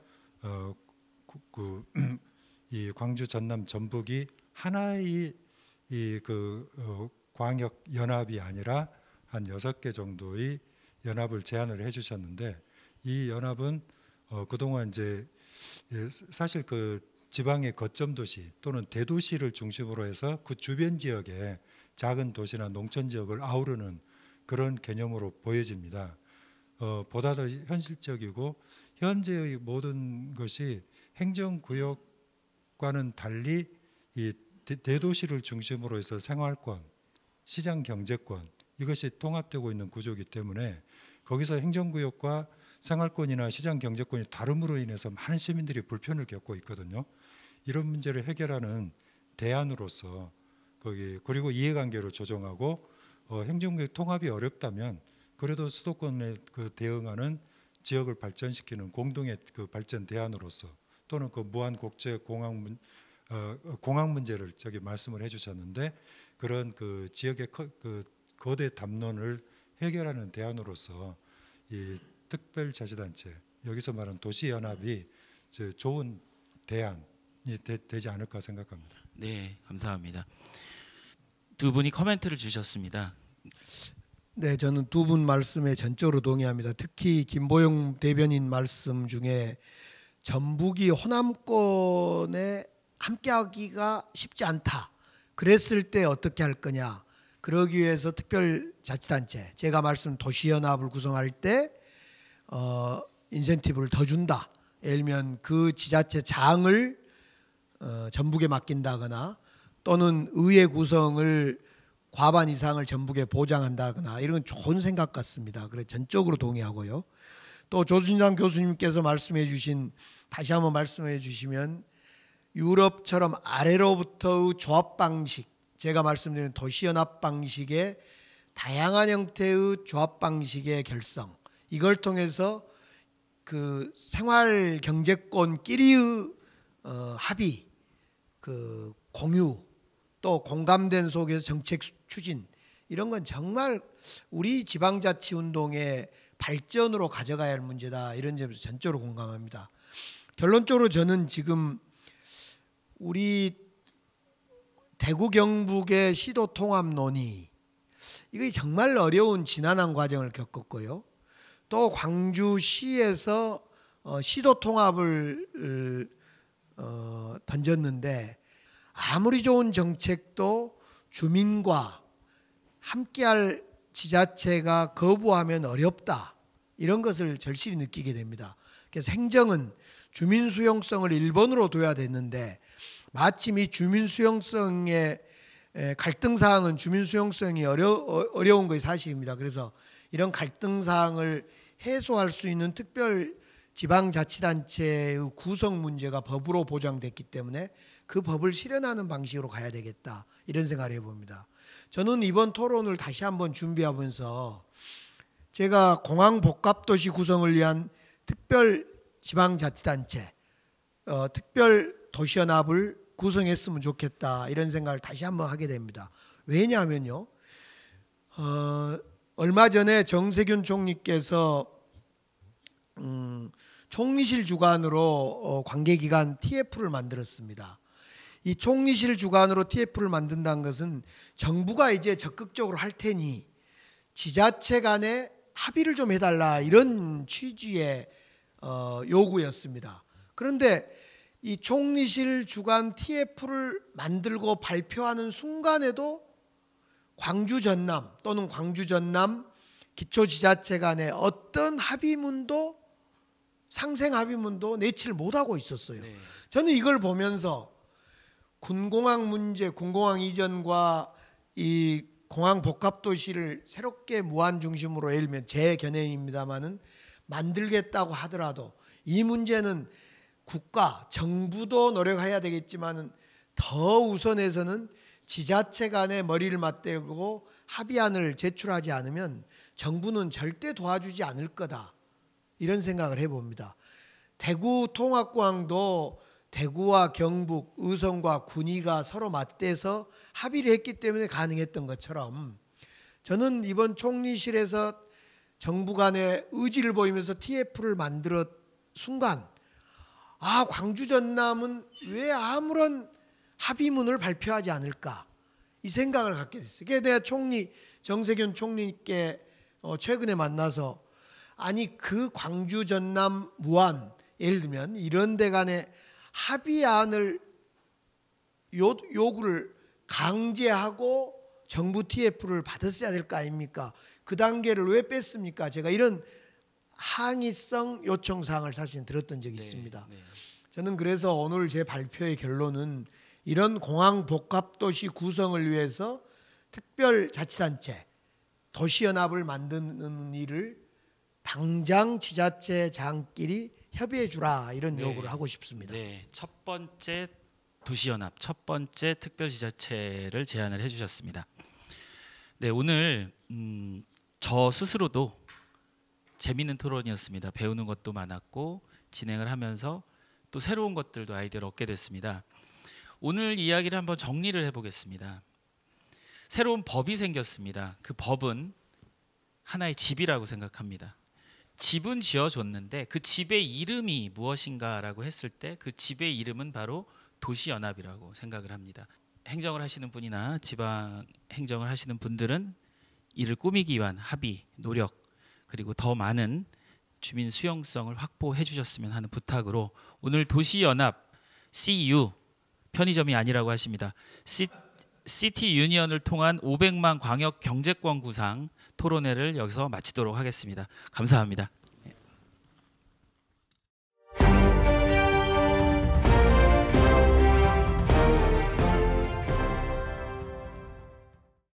이 광주 전남 전북이 하나의 이 광역 연합이 아니라 한 6개 정도의 연합을 제안을 해주셨는데, 이 연합은 그동안 이제 사실 그 지방의 거점 도시 또는 대도시를 중심으로 해서 그 주변 지역에 작은 도시나 농촌 지역을 아우르는 그런 개념으로 보여집니다. 보다 더 현실적이고 현재의 모든 것이 행정구역과는 달리 이 대도시를 중심으로 해서 생활권, 시장 경제권 이것이 통합되고 있는 구조이기 때문에 거기서 행정구역과 생활권이나 시장 경제권이 다름으로 인해서 많은 시민들이 불편을 겪고 있거든요. 이런 문제를 해결하는 대안으로서 거기 그리고 이해관계를 조정하고 행정구역 통합이 어렵다면 그래도 수도권에 그 대응하는 지역을 발전시키는 공동의 그 발전 대안으로서 또는 그 무한 국제 공항 문제를 저기 말씀을 해주셨는데 그런 그 지역의 그 거대 담론을 해결하는 대안으로서 이 특별자치단체 여기서 말하는 도시연합이 좋은 대안이 되지 않을까 생각합니다. 네, 감사합니다. 두 분이 코멘트를 주셨습니다. 네, 저는 두 분 말씀에 전적으로 동의합니다. 특히 김보영 대변인 말씀 중에 전북이 호남권에 함께하기가 쉽지 않다. 그랬을 때 어떻게 할 거냐. 그러기 위해서 특별자치단체, 제가 말씀 도시연합을 구성할 때 인센티브를 더 준다. 예를 들면 그 지자체 장을 전북에 맡긴다거나 또는 의회 구성을 과반 이상을 전북에 보장한다거나 이런 좋은 생각 같습니다. 그래서 전적으로 동의하고요. 또 조진상 교수님께서 말씀해 주신 다시 한번 말씀해 주시면 유럽처럼 아래로부터의 조합 방식, 제가 말씀드린 도시연합 방식의 다양한 형태의 조합 방식의 결성, 이걸 통해서 그 생활 경제권끼리의 합의, 그 공유, 또 공감된 속에서 정책 추진, 이런 건 정말 우리 지방자치 운동의 발전으로 가져가야 할 문제다. 이런 점에서 전적으로 공감합니다. 결론적으로 저는 지금 우리 대구 경북의 시도 통합 논의, 이거 정말 어려운 지난한 과정을 겪었고요. 또 광주시에서 시도 통합을 던졌는데 아무리 좋은 정책도 주민과 함께할 지자체가 거부하면 어렵다. 이런 것을 절실히 느끼게 됩니다. 그래서 행정은 주민 수용성을 1번으로 둬야 됐는데 마침 이 주민 수용성의 갈등 사항은 주민 수용성이 어려운 것이 사실입니다. 그래서 이런 갈등 사항을 해소할 수 있는 특별 지방자치단체의 구성 문제가 법으로 보장됐기 때문에 그 법을 실현하는 방식으로 가야 되겠다. 이런 생각을 해봅니다. 저는 이번 토론을 다시 한번 준비하면서 제가 공항복합도시 구성을 위한 특별 지방자치단체, 특별 도시연합을 구성했으면 좋겠다. 이런 생각을 다시 한번 하게 됩니다. 왜냐하면요, 얼마 전에 정세균 총리께서 총리실 주관으로 관계기관 TF를 만들었습니다. 이 총리실 주관으로 TF를 만든다는 것은 정부가 이제 적극적으로 할 테니 지자체 간에 합의를 좀 해달라, 이런 취지의 요구였습니다. 그런데 이 총리실 주관 TF를 만들고 발표하는 순간에도 광주 전남 또는 광주 전남 기초지자체 간의 어떤 합의문도, 상생 합의문도 내치를 못하고 있었어요. 네. 저는 이걸 보면서 군공항 문제, 군공항 이전과 이 공항 복합도시를 새롭게 무한 중심으로, 예를 들면 제 견해입니다마는 만들겠다고 하더라도 이 문제는 국가, 정부도 노력해야 되겠지만은 더 우선해서는 지자체 간의 머리를 맞대고 합의안을 제출하지 않으면 정부는 절대 도와주지 않을 거다. 이런 생각을 해봅니다. 대구 통합공항도 대구와 경북, 의성과 군위가 서로 맞대서 합의를 했기 때문에 가능했던 것처럼 저는 이번 총리실에서 정부 간의 의지를 보이면서 TF를 만들어 순간 광주 전남은 왜 아무런 합의문을 발표하지 않을까, 이 생각을 갖게 됐어요. 그래서 내가 정세균 총리께 최근에 만나서 아니 그 광주 전남 무안, 예를 들면 이런 데 간에 합의안을 요구를 강제하고 정부 TF를 받았어야 될 거 아닙니까? 그 단계를 왜 뺐습니까? 제가 이런 항의성 요청 사항을 사실 들었던 적이 있습니다. 네. 저는 그래서 오늘 제 발표의 결론은 이런 공항복합도시 구성을 위해서 특별자치단체, 도시연합을 만드는 일을 당장 지자체장끼리 협의해 주라 이런 네. 요구를 하고 싶습니다. 네, 첫 번째 도시연합, 첫 번째 특별지자체를 제안을 해주셨습니다. 네, 오늘 저 스스로도 재미있는 토론이었습니다. 배우는 것도 많았고 진행을 하면서 또 새로운 것들도 아이디어를 얻게 됐습니다. 오늘 이야기를 한번 정리를 해보겠습니다. 새로운 법이 생겼습니다. 그 법은 하나의 집이라고 생각합니다. 집은 지어줬는데 그 집의 이름이 무엇인가라고 했을 때 그 집의 이름은 바로 도시연합이라고 생각을 합니다. 행정을 하시는 분이나 지방 행정을 하시는 분들은 이를 꾸미기 위한 합의, 노력, 그리고 더 많은 주민 수용성을 확보해 주셨으면 하는 부탁으로 오늘 도시연합 CU, 편의점이 아니라고 하십니다. 시티 유니언을 통한 500만 광역 경제권 구상 토론회를 여기서 마치도록 하겠습니다. 감사합니다.